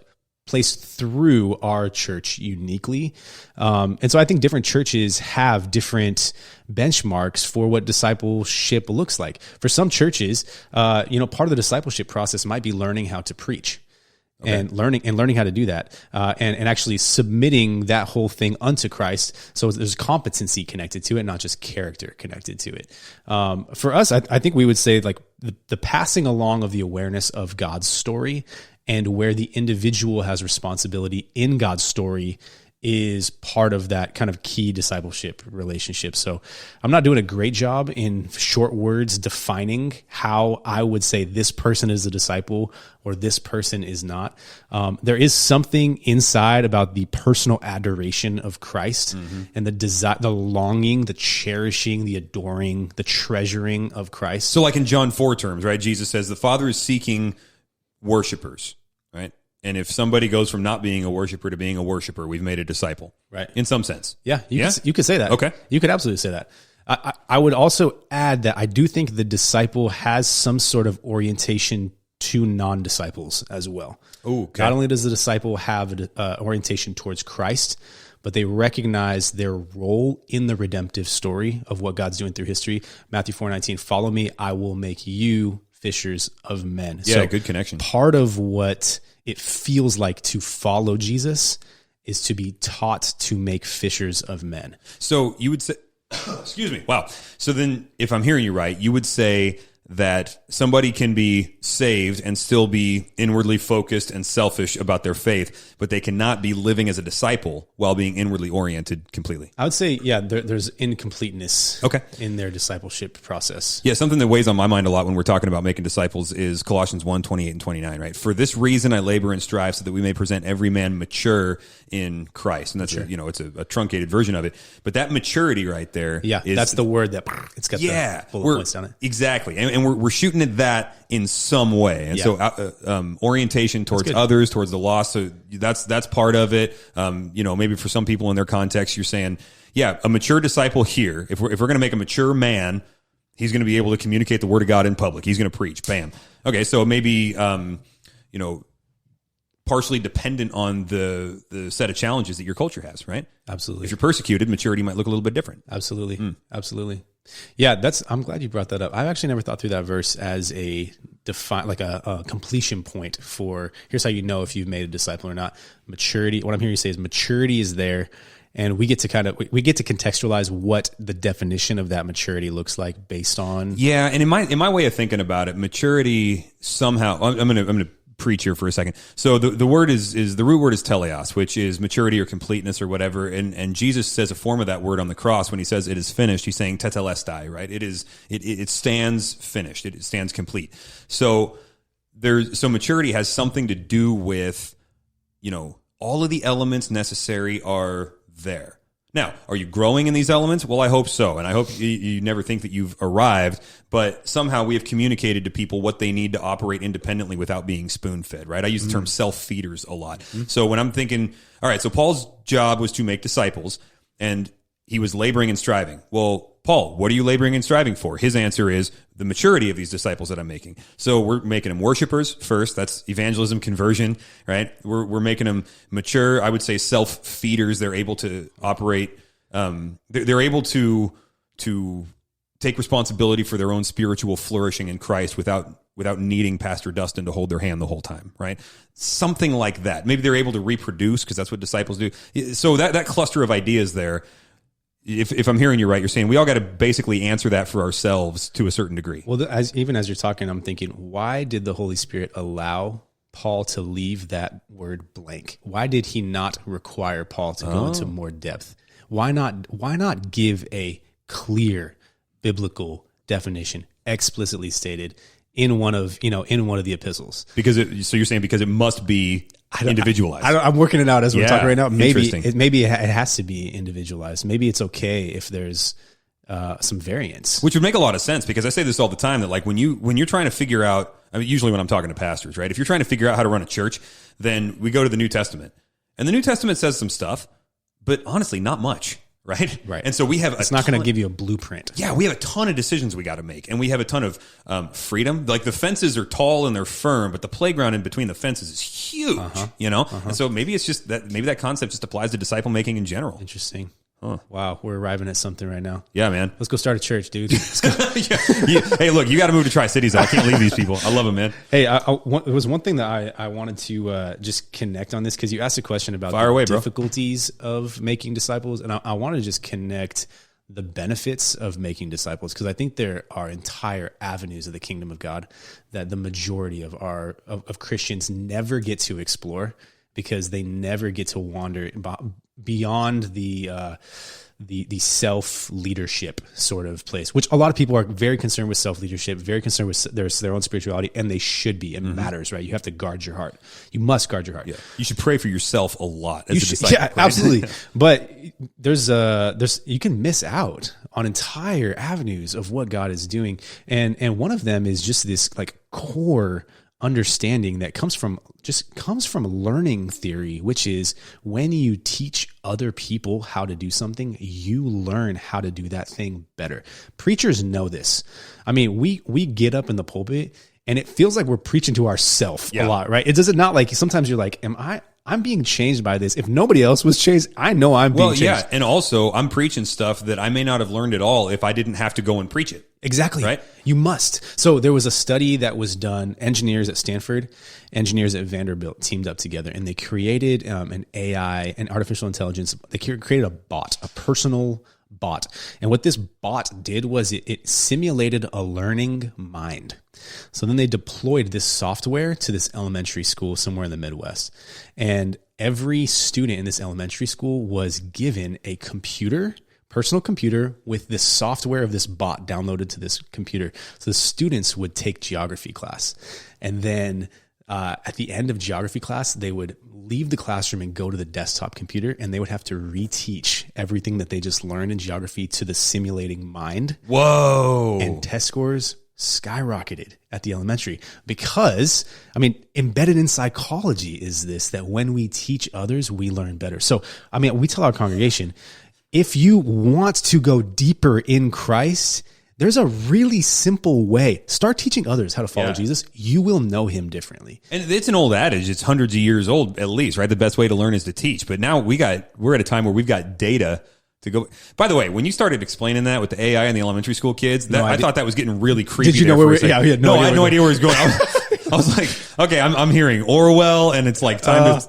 placed through our church uniquely. And so I think different churches have different benchmarks for what discipleship looks like. For some churches, part of the discipleship process might be learning how to preach. Okay. And learning how to do that, and actually submitting that whole thing unto Christ. So there's competency connected to it, not just character connected to it. For us, I think we would say like the passing along of the awareness of God's story, and where the individual has responsibility in God's story, is part of that kind of key discipleship relationship. So I'm not doing a great job in short words defining how I would say this person is a disciple or this person is not. There is something inside about the personal adoration of Christ, and the desire, the longing, the cherishing, the adoring, the treasuring of Christ. So like in John 4 terms, right? Jesus says the Father is seeking worshipers, right? And if somebody goes from not being a worshiper to being a worshiper, we've made a disciple, right? In some sense. Yeah, you could say that. Okay. You could absolutely say that. I would also add that I do think the disciple has some sort of orientation to non-disciples as well. Ooh, okay. Not only does the disciple have an orientation towards Christ, but they recognize their role in the redemptive story of what God's doing through history. Matthew 4:19, follow me, I will make you fishers of men. Yeah, so good connection. Part of what it feels like to follow Jesus is to be taught to make fishers of men. So you would say, excuse me, wow. So then if I'm hearing you right, you would say that somebody can be saved and still be inwardly focused and selfish about their faith, but they cannot be living as a disciple while being inwardly oriented completely. I would say, there's incompleteness in their discipleship process. Yeah, something that weighs on my mind a lot when we're talking about making disciples is Colossians 1:28 and 29, right? For this reason I labor and strive so that we may present every man mature in Christ. And that's, it's a truncated version of it. But that maturity right there. Yeah, that's the word that it's got the bullet points on it. Exactly. And we're shooting at that in some way. And so orientation towards others, towards the lost. So that's part of it. Maybe for some people in their context, you're saying, a mature disciple here, if we're going to make a mature man, he's going to be able to communicate the word of God in public. He's going to preach. Bam. Okay. So maybe, partially dependent on the set of challenges that your culture has, right? Absolutely. If you're persecuted, maturity might look a little bit different. Absolutely. Absolutely. Yeah, I'm glad you brought that up. I've actually never thought through that verse as a completion point for here's how you know if you've made a disciple or not. Maturity. What I'm hearing you say is maturity is there, and we get to contextualize what the definition of that maturity looks like based on. Yeah, and in my way of thinking about it, maturity somehow. I'm gonna preach here for a second. So the word is the root word is teleos, which is maturity or completeness or whatever. And Jesus says a form of that word on the cross when he says it is finished. He's saying tetelestai, right? It stands finished. It stands complete. So maturity has something to do with, all of the elements necessary are there. Now, are you growing in these elements? Well, I hope so. And I hope you never think that you've arrived, but somehow we have communicated to people what they need to operate independently without being spoon-fed, right? I use the term self-feeders a lot. So when I'm thinking, all right, so Paul's job was to make disciples, and he was laboring and striving. Well, Paul, what are you laboring and striving for? His answer is the maturity of these disciples that I'm making. So we're making them worshipers first. That's evangelism, conversion, right? We're making them mature. I would say self-feeders. They're able to operate. They're able to take responsibility for their own spiritual flourishing in Christ without needing Pastor Dustin to hold their hand the whole time, right? Something like that. Maybe they're able to reproduce because that's what disciples do. So that cluster of ideas there. If I'm hearing you right, you're saying we all got to basically answer that for ourselves to a certain degree. Well, even as you're talking, I'm thinking, why did the Holy Spirit allow Paul to leave that word blank? Why did he not require Paul to go into more depth? Why not give a clear biblical definition explicitly stated in one of the epistles? So you're saying because it must be individualized. I'm working it out as we're talking right now. Maybe it has to be individualized. Maybe it's okay if there's some variance, which would make a lot of sense because I say this all the time that like when you're trying to figure out, usually when I'm talking to pastors, right? If you're trying to figure out how to run a church, then we go to the New Testament, and the New Testament says some stuff, but honestly, not much. Right. And so it's not going to give you a blueprint. Yeah. We have a ton of decisions we got to make, and we have a ton of freedom. Like the fences are tall and they're firm, but the playground in between the fences is huge, And so maybe it's just that that concept just applies to disciple making in general. Interesting. Huh. Wow. We're arriving at something right now. Yeah, man. Let's go start a church, dude. Hey, look, you got to move to Tri-Cities. I can't leave these people. I love them, man. Hey, it was one thing that I wanted to just connect on this because you asked a question about difficulties of making disciples. And I want to just connect the benefits of making disciples because I think there are entire avenues of the kingdom of God that the majority of Christians never get to explore because they never get to wander beyond the self-leadership sort of place, which a lot of people are very concerned with self-leadership, very concerned with their own spirituality, and they should be. It matters, right? You have to guard your heart. You must guard your heart. Yeah. You should pray for yourself a lot as a disciple. Yeah, right? Absolutely. But you can miss out on entire avenues of what God is doing. And one of them is just this like core understanding that comes from learning theory, which is when you teach other people how to do something, you learn how to do that thing better. Preachers know this. I mean, we get up in the pulpit and it feels like we're preaching to ourselves a lot, right? It doesn't not like sometimes you're like, I'm being changed by this. If nobody else was changed, I know I'm being changed. Yeah, and also I'm preaching stuff that I may not have learned at all if I didn't have to go and preach it. Exactly. Right? You must. So there was a study that was done. Engineers at Stanford, engineers at Vanderbilt teamed up together, and they created an AI, an artificial intelligence. They created a bot, a personal bot. And what this bot did was it simulated a learning mind. So then they deployed this software to this elementary school somewhere in the Midwest. And every student in this elementary school was given a personal computer with this software of this bot downloaded to this computer. So the students would take geography class. And then at the end of geography class, they would leave the classroom and go to the desktop computer, and they would have to reteach everything that they just learned in geography to the simulating mind. Whoa. And test scores skyrocketed at the elementary because, embedded in psychology is this, that when we teach others, we learn better. So, we tell our congregation, if you want to go deeper in Christ, there's a really simple way. Start teaching others how to follow Jesus. You will know him differently. And it's an old adage. It's hundreds of years old, at least, right? The best way to learn is to teach. But now we're at a time where we've got data to go. By the way, when you started explaining that with the AI and the elementary school kids, No, I thought that was getting really creepy. Did you know there where for a second. we had no I had no idea idea where he was going. I was like, okay, I'm hearing Orwell, and it's like time to,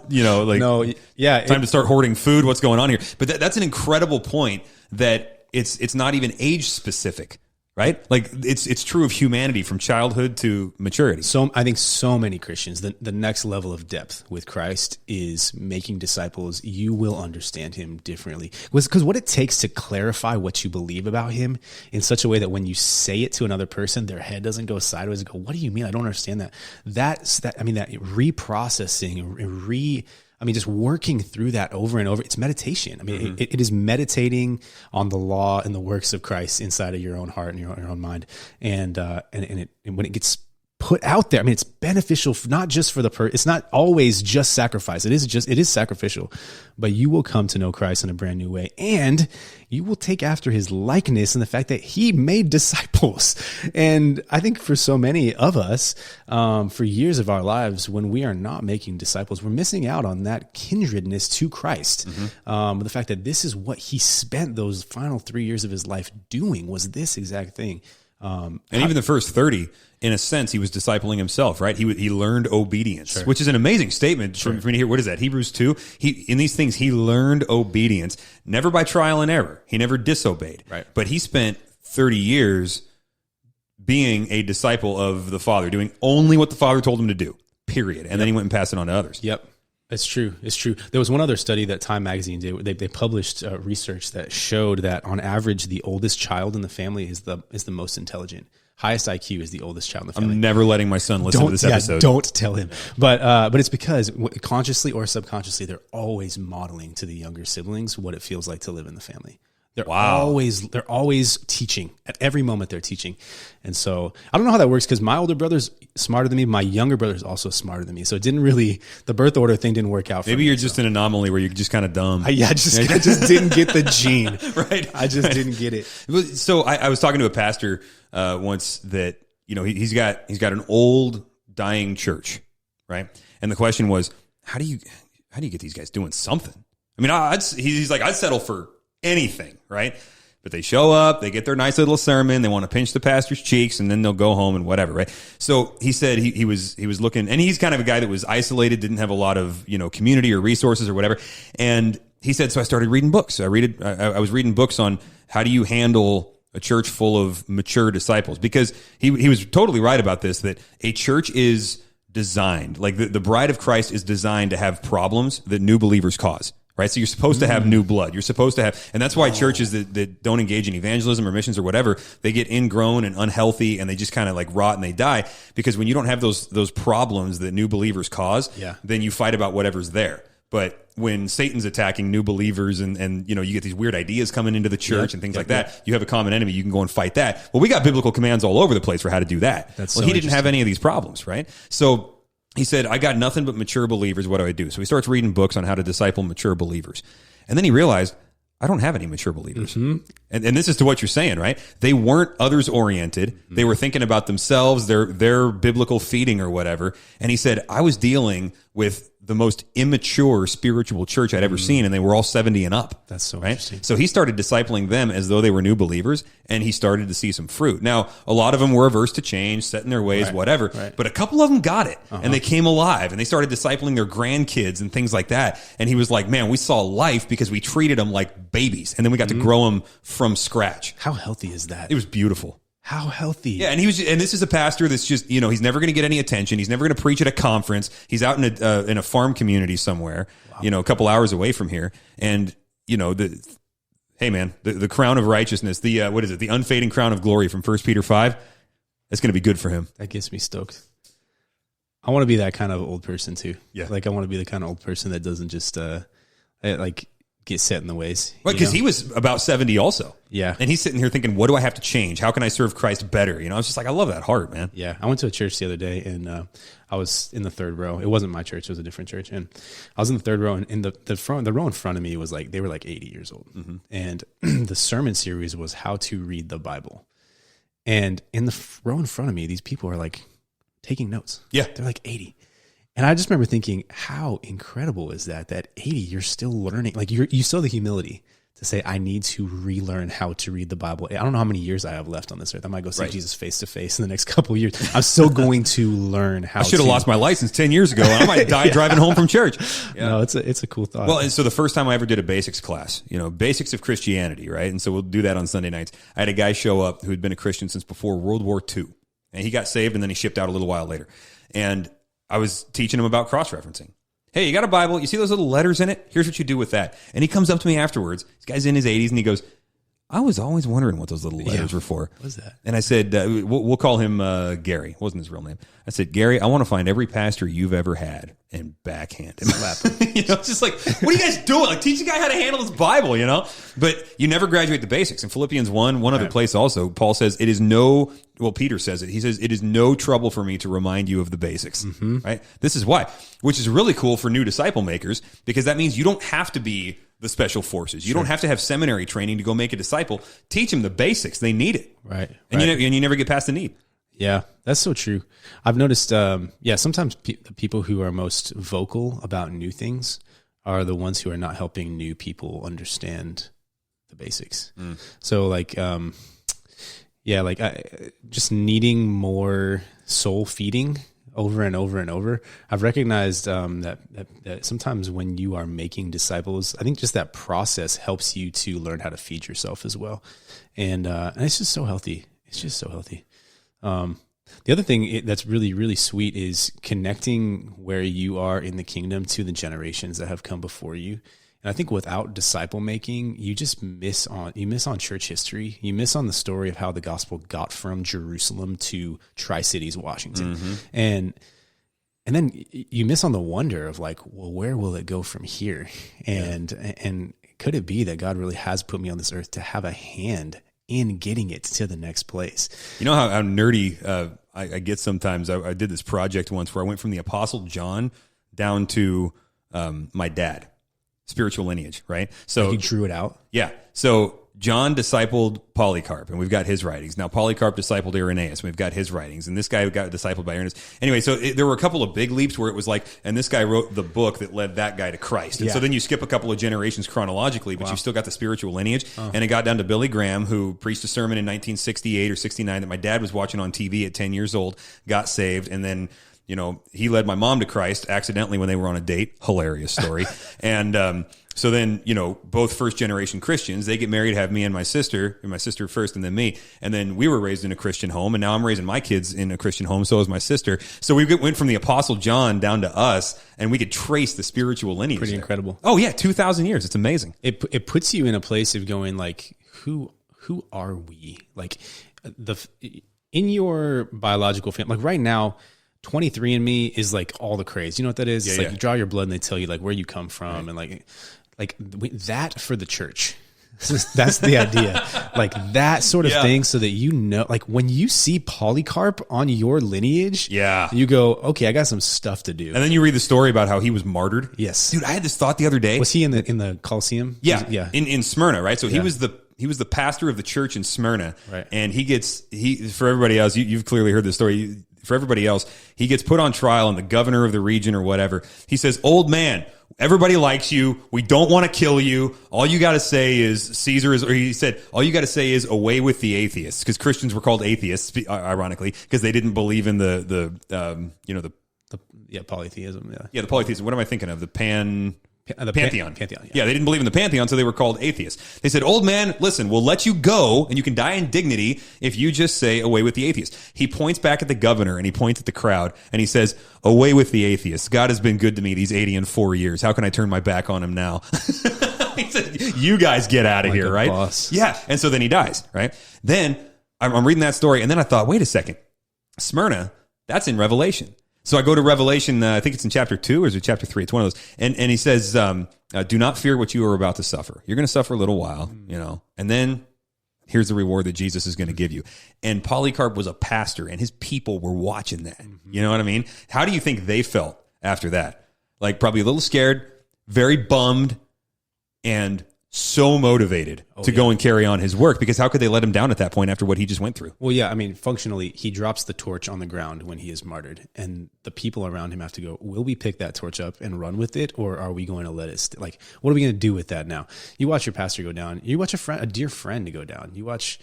time to start hoarding food. What's going on here? But that's an incredible point that it's not even age specific. Right? Like it's true of humanity from childhood to maturity. So I think so many Christians, the next level of depth with Christ is making disciples. You will understand him differently. Because what it takes to clarify what you believe about him in such a way that when you say it to another person, their head doesn't go sideways and go, what do you mean? I don't understand that. That reprocessing, just working through that over and over. It's meditation. It is meditating on the law and the works of Christ inside of your own heart and your own mind. And when it gets put out there, it's beneficial not just for it's not always just sacrifice. It is sacrificial, but you will come to know Christ in a brand new way, and you will take after his likeness and the fact that he made disciples. And I think for so many of us, for years of our lives, when we are not making disciples, we're missing out on that kindredness to Christ. The fact that this is what he spent those final 3 years of his life doing, was this exact thing. And even the first 30, in a sense, he was discipling himself, right? He learned obedience, which is an amazing statement for me to hear. What is that? Hebrews 2. In these things, he learned obedience, never by trial and error. He never disobeyed. Right. But he spent 30 years being a disciple of the Father, doing only what the Father told him to do, period. And then he went and passed it on to others. Yep. It's true. It's true. There was one other study that Time Magazine did. They published research that showed that on average, the oldest child in the family is the most intelligent. Highest IQ is the oldest child in the family. I'm never letting my son listen to this episode. Don't tell him. But it's because consciously or subconsciously, they're always modeling to the younger siblings what it feels like to live in the family. They're always teaching. At every moment they're teaching. And so I don't know how that works, because my older brother's smarter than me. My younger brother's also smarter than me. So it didn't really, the birth order thing didn't work out for me. Maybe you're just an anomaly where you're just kind of dumb. I just didn't get the gene. Right. I just didn't get it. So I was talking to a pastor once that, he's got an old dying church, right? And the question was, how do you get these guys doing something? He's like, I'd settle for anything, right? But they show up, they get their nice little sermon, they want to pinch the pastor's cheeks, and then they'll go home and whatever, right? So he said he was looking, and he's kind of a guy that was isolated, didn't have a lot of community or resources or whatever. And he said, so I started reading books. I was reading books on how do you handle a church full of mature disciples, because he was totally right about this, that a church is designed, like the bride of Christ is designed to have problems that new believers cause. Right. So you're supposed to have new blood. You're supposed to have, and that's why churches that don't engage in evangelism or missions or whatever, they get ingrown and unhealthy, and they just kind of like rot and they die, because when you don't have those problems that new believers cause, then you fight about whatever's there. But when Satan's attacking new believers and you get these weird ideas coming into the church and things like that, you have a common enemy. You can go and fight that. Well, we got biblical commands all over the place for how to do that. He didn't have any of these problems, right? So he said, I got nothing but mature believers. What do I do? So he starts reading books on how to disciple mature believers. And then he realized, I don't have any mature believers. And this is to what you're saying, right? They weren't others oriented. They were thinking about themselves, their biblical feeding or whatever. And he said, I was dealing with the most immature spiritual church I'd ever seen, and they were all 70 and up. That's so right? Interesting. So he started discipling them as though they were new believers, and he started to see some fruit. Now, a lot of them were averse to change, set in their ways, whatever, but a couple of them got it, and they came alive, and they started discipling their grandkids and things like that. And he was like, man, we saw life because we treated them like babies, and then we got to grow them from scratch. How healthy is that? It was beautiful. How healthy. Yeah, and this is a pastor that's just, he's never going to get any attention. He's never going to preach at a conference. He's out in a farm community somewhere, a couple hours away from here. And, hey man, the crown of righteousness, what is it? The unfading crown of glory from 1 Peter 5. That's going to be good for him. That gets me stoked. I want to be that kind of old person too. Yeah. Like I want to be the kind of old person that doesn't just, get set in the ways. Right, because he was about 70 also. Yeah. And he's sitting here thinking, what do I have to change? How can I serve Christ better? I was just like, I love that heart, man. Yeah. I went to a church the other day, and I was in the third row. It wasn't my church. It was a different church. And I was in the third row, and in the row in front of me was they were like 80 years old. And the sermon series was how to read the Bible. And in the row in front of me, these people are like taking notes. Yeah. They're like 80. And I just remember thinking, how incredible is that 80, you're still learning. Like you still have the humility to say, I need to relearn how to read the Bible. I don't know how many years I have left on this earth. I might go see Jesus face to face in the next couple of years. I'm still going to learn how. I should have lost my license 10 years ago. I might die driving home from church. Yeah. No, it's a cool thought. Well, and so the first time I ever did a basics class, basics of Christianity, right? And so we'll do that on Sunday nights. I had a guy show up who had been a Christian since before World War II, and he got saved and then he shipped out a little while later. And I was teaching him about cross-referencing. Hey, you got a Bible? You see those little letters in it? Here's what you do with that. And he comes up to me afterwards. This guy's in his 80s, and he goes, I was always wondering what those little letters were for. What was that? And I said, we'll call him Gary. It wasn't his real name. I said, Gary, I want to find every pastor you've ever had and backhand him. Slap him. It's just like, what are you guys doing? Like, teach a guy how to handle his Bible, But you never graduate the basics. In Philippians 1, other place also, Paul says, Peter says it. He says, it is no trouble for me to remind you of the basics, right? This is why, which is really cool for new disciple makers, because that means you don't have to be the special forces. You don't have to have seminary training to go make a disciple. Teach them the basics. They need it. Right. And you never get past the need. Yeah, that's so true. I've noticed, sometimes the people who are most vocal about new things are the ones who are not helping new people understand the basics. So just needing more soul feeding over and over and over. I've recognized that sometimes when you are making disciples, I think just that process helps you to learn how to feed yourself as well. And it's just so healthy. It's just so healthy. The other thing that's really, really sweet is connecting where you are in the kingdom to the generations that have come before you. And I think without disciple making, you just miss on church history. You miss on the story of how the gospel got from Jerusalem to Tri-Cities, Washington. And then you miss on the wonder of like, well, where will it go from here? And could it be that God really has put me on this earth to have a hand in getting it to the next place? You know how nerdy I get sometimes. I did this project once where I went from the Apostle John down to my dad. Spiritual lineage, right? So he drew it out. Yeah. So John discipled Polycarp, and we've got his writings. Now Polycarp discipled Irenaeus, and we've got his writings. And this guy got discipled by Irenaeus. Anyway, so there were a couple of big leaps where it was like, and this guy wrote the book that led that guy to Christ. And so then you skip a couple of generations chronologically, but you still got the spiritual lineage. And it got down to Billy Graham, who preached a sermon in 1968 or 69 that my dad was watching on TV at 10 years old, got saved, and then he led my mom to Christ accidentally when they were on a date. Hilarious story. And so then, both first generation Christians, they get married, have me and my sister first and then me. And then we were raised in a Christian home, and now I'm raising my kids in a Christian home. So is my sister. So we went from the Apostle John down to us, and we could trace the spiritual lineage. Pretty incredible. Oh yeah. 2,000 years. It's amazing. It puts you in a place of going like, who are we? Like in your biological family, like right now, 23andMe is like all the craze. You know what that is? It's like you draw your blood and they tell you like where you come from, and like that for the church. That's the idea. Like that sort of thing, so that like when you see Polycarp on your lineage, you go, okay, I got some stuff to do. And then you read the story about how he was martyred. Yes. Dude, I had this thought the other day. Was he in the Colosseum? Yeah. In Smyrna, right? So he was the pastor of the church in Smyrna. Right. And for everybody else, you've clearly heard this story. For everybody else, he gets put on trial, and the governor of the region or whatever, he says, old man, everybody likes you. We don't want to kill you. All you got to say is Caesar is, or he said, all you got to say is away with the atheists, because Christians were called atheists, ironically, because they didn't believe in the polytheism. Yeah. The polytheism. What am I thinking of? The Pantheon. Pantheon. Yeah, they didn't believe in the Pantheon, so they were called atheists. They said, old man, listen, we'll let you go, and you can die in dignity if you just say, away with the atheists. He points back at the governor, and he points at the crowd, and he says, away with the atheists. God has been good to me these 84 years. How can I turn my back on him now? He said, you guys get out of here, right? Boss. Yeah, and so then he dies, right? Then I'm reading that story, and then I thought, wait a second. Smyrna, that's in Revelation. So I go to Revelation, I think it's in chapter 2 or is it chapter 3? It's one of those. And he says, do not fear what you are about to suffer. You're going to suffer a little while, and then here's the reward that Jesus is going to give you. And Polycarp was a pastor, and his people were watching that. You know what I mean? How do you think they felt after that? Like probably a little scared, very bummed, and so motivated to go and carry on his work, because how could they let him down at that point after what he just went through? Well, yeah, I mean, functionally, he drops the torch on the ground when he is martyred, and the people around him have to go, will we pick that torch up and run with it, or are we going to let it, like, what are we going to do with that now? You watch your pastor go down. You watch a dear friend go down. You watch...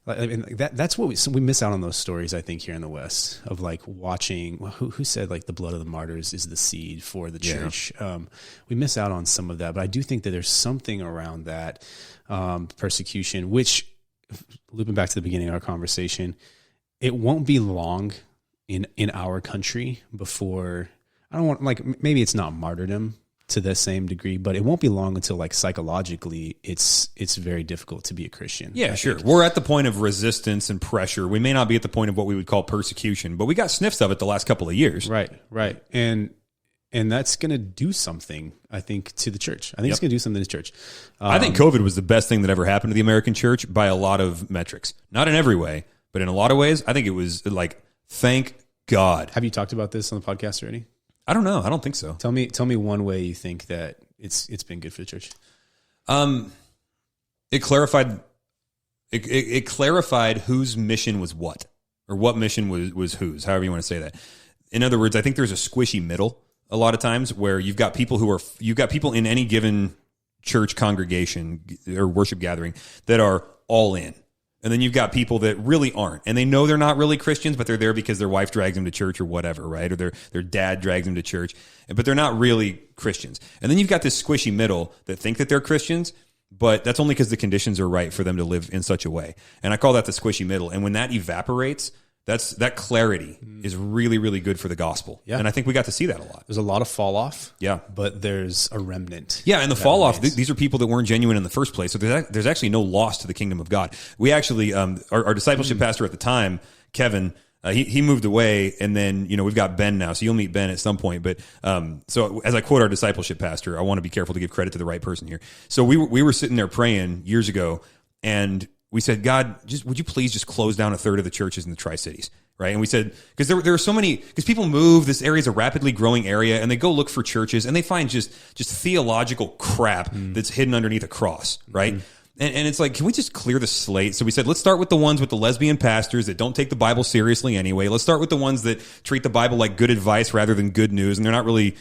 I mean, that's what we miss out on those stories, I think, here in the West, of like watching, who said like the blood of the martyrs is the seed for the church. We miss out on some of that, but I do think that there's something around that persecution, which, looping back to the beginning of our conversation, it won't be long in our country before, I don't want, like, maybe it's not martyrdom to the same degree, but it won't be long until, like, psychologically it's very difficult to be a Christian. Yeah, sure. We're at the point of resistance and pressure. We may not be at the point of what we would call persecution, but we got sniffs of it the last couple of years. Right. And that's going to do something, I think, to the church. I think it's going to do something to the church. I think COVID was the best thing that ever happened to the American church by a lot of metrics. Not in every way, but in a lot of ways, I think it was like, thank God. Have you talked about this on the podcast already? I don't know. I don't think so. Tell me one way you think that it's been good for the church. It clarified whose mission was what, or what mission was whose, however you want to say that. In other words, I think there's a squishy middle a lot of times where you've got people in any given church congregation or worship gathering that are all in. And then you've got people that really aren't, and they know they're not really Christians, but they're there because their wife drags them to church or whatever, right? Or their dad drags them to church, but they're not really Christians. And then you've got this squishy middle that think that they're Christians, but that's only because the conditions are right for them to live in such a way. And I call that the squishy middle. And when that evaporates, that clarity is really, really good for the gospel. Yeah. And I think we got to see that a lot. There's a lot of fall off. Yeah. But there's a remnant. Yeah. And the fall off, these are people that weren't genuine in the first place. So there's actually no loss to the kingdom of God. We actually, our discipleship pastor at the time, Kevin, he moved away, and then, we've got Ben now. So you'll meet Ben at some point. But, so as I quote our discipleship pastor, I want to be careful to give credit to the right person here. So we were sitting there praying years ago, and we said, God, would you please just close down a third of the churches in the Tri-Cities, right? And we said, because there are so many, because people move, this area is a rapidly growing area, and they go look for churches, and they find just theological crap that's hidden underneath a cross, right? And it's like, can we just clear the slate? So we said, let's start with the ones with the lesbian pastors that don't take the Bible seriously anyway. Let's start with the ones that treat the Bible like good advice rather than good news, and they're not really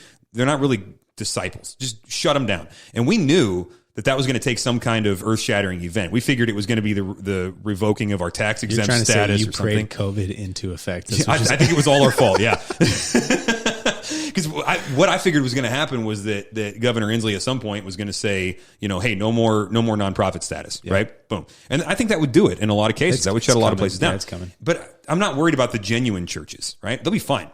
disciples. Just shut them down. And we knew that was going to take some kind of earth-shattering event. We figured it was going to be the revoking of our tax exempt status or something. You're trying to say you prayed COVID into effect. I think it was all our fault. Yeah. Because what I figured was going to happen was that Governor Inslee at some point was going to say, hey, no more nonprofit status, right? Boom. And I think that would do it in a lot of cases. That would shut a lot of places down. Yeah, it's coming. But I'm not worried about the genuine churches, right? They'll be fine.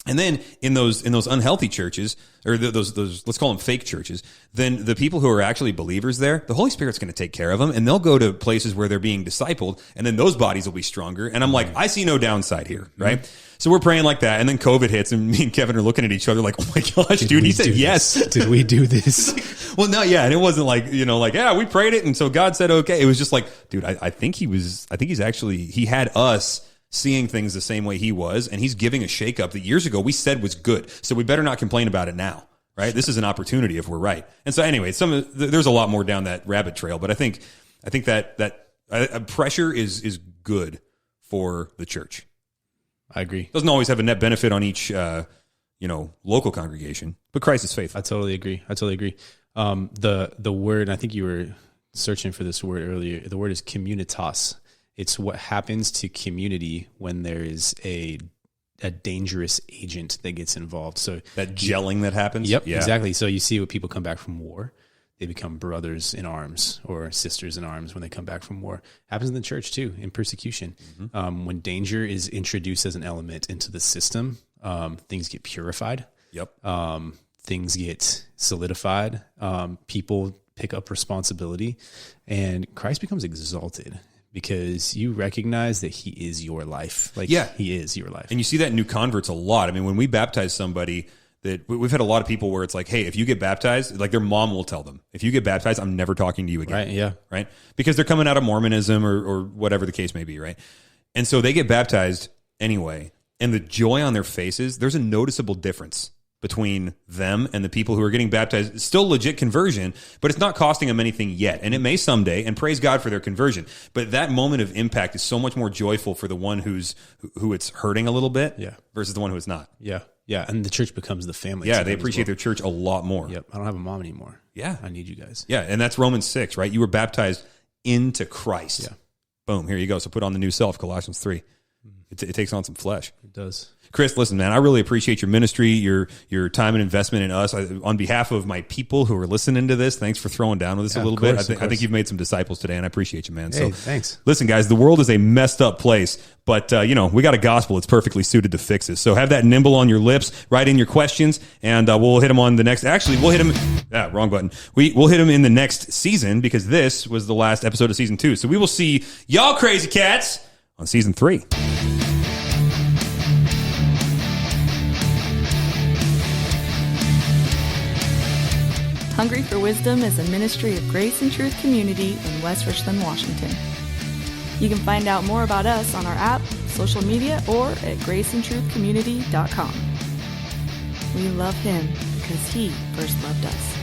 And then in those unhealthy churches, or those let's call them fake churches, then the people who are actually believers there, the Holy Spirit's going to take care of them, and they'll go to places where they're being discipled, and then those bodies will be stronger. And I'm like, I see no downside here, right? Mm-hmm. So we're praying like that, and then COVID hits, and me and Kevin are looking at each other like, oh my gosh, dude. He said yes. Did we do this? Well, no, yeah, and it wasn't like, yeah, we prayed it, and so God said okay. It was just like, dude, I think he had us seeing things the same way he was, and he's giving a shakeup that years ago we said was good. So we better not complain about it now, right? This is an opportunity if we're right. And so anyway, there's a lot more down that rabbit trail, but I think that pressure is good for the church. I agree. Doesn't always have a net benefit on each local congregation, but Christ is faithful. I totally agree. The word, I think you were searching for this word earlier. The word is communitas. It's what happens to community when there is a dangerous agent that gets involved. So that gelling that happens. Yep, yeah. Exactly. So you see when people come back from war, they become brothers in arms or sisters in arms when they come back from war. Happens in the church too, in persecution. Mm-hmm. When danger is introduced as an element into the system, things get purified. Yep. Things get solidified. People pick up responsibility, and Christ becomes exalted. Because you recognize that he is your life. He is your life. And you see that in new converts a lot. I mean, when we baptize somebody, that we've had a lot of people where it's like, hey, if you get baptized, like their mom will tell them, if you get baptized, I'm never talking to you again. Right, yeah. Right? Because they're coming out of Mormonism or whatever the case may be, right? And so they get baptized anyway, and the joy on their faces, there's a noticeable difference between them and the people who are getting baptized. It's still legit conversion, but it's not costing them anything yet. And it may someday, and praise God for their conversion. But that moment of impact is so much more joyful for the one who it's hurting a little bit versus the one who it's not. Yeah. Yeah. And the church becomes the family. Yeah, they appreciate their church a lot more. Yep. I don't have a mom anymore. Yeah. I need you guys. Yeah, and that's Romans 6, right? You were baptized into Christ. Yeah. Boom, here you go. So put on the new self, Colossians 3. It takes on some flesh. It does. Chris, listen, man, I really appreciate your ministry, your time and investment in us. On behalf of my people who are listening to this, thanks for throwing down with us a little bit. I think you've made some disciples today, and I appreciate you, man. Hey, thanks. Listen, guys, the world is a messed up place, but we got a gospel that's perfectly suited to fix it. So have that nimble on your lips, write in your questions, and we'll hit them on the next. Actually, we'll hit them. Wrong button. We'll hit them in the next season because this was the last episode of season 2. So we will see y'all crazy cats on season 3. Hungry for Wisdom is a ministry of Grace and Truth Community in West Richland, Washington. You can find out more about us on our app, social media, or at graceandtruthcommunity.com. We love Him because He first loved us.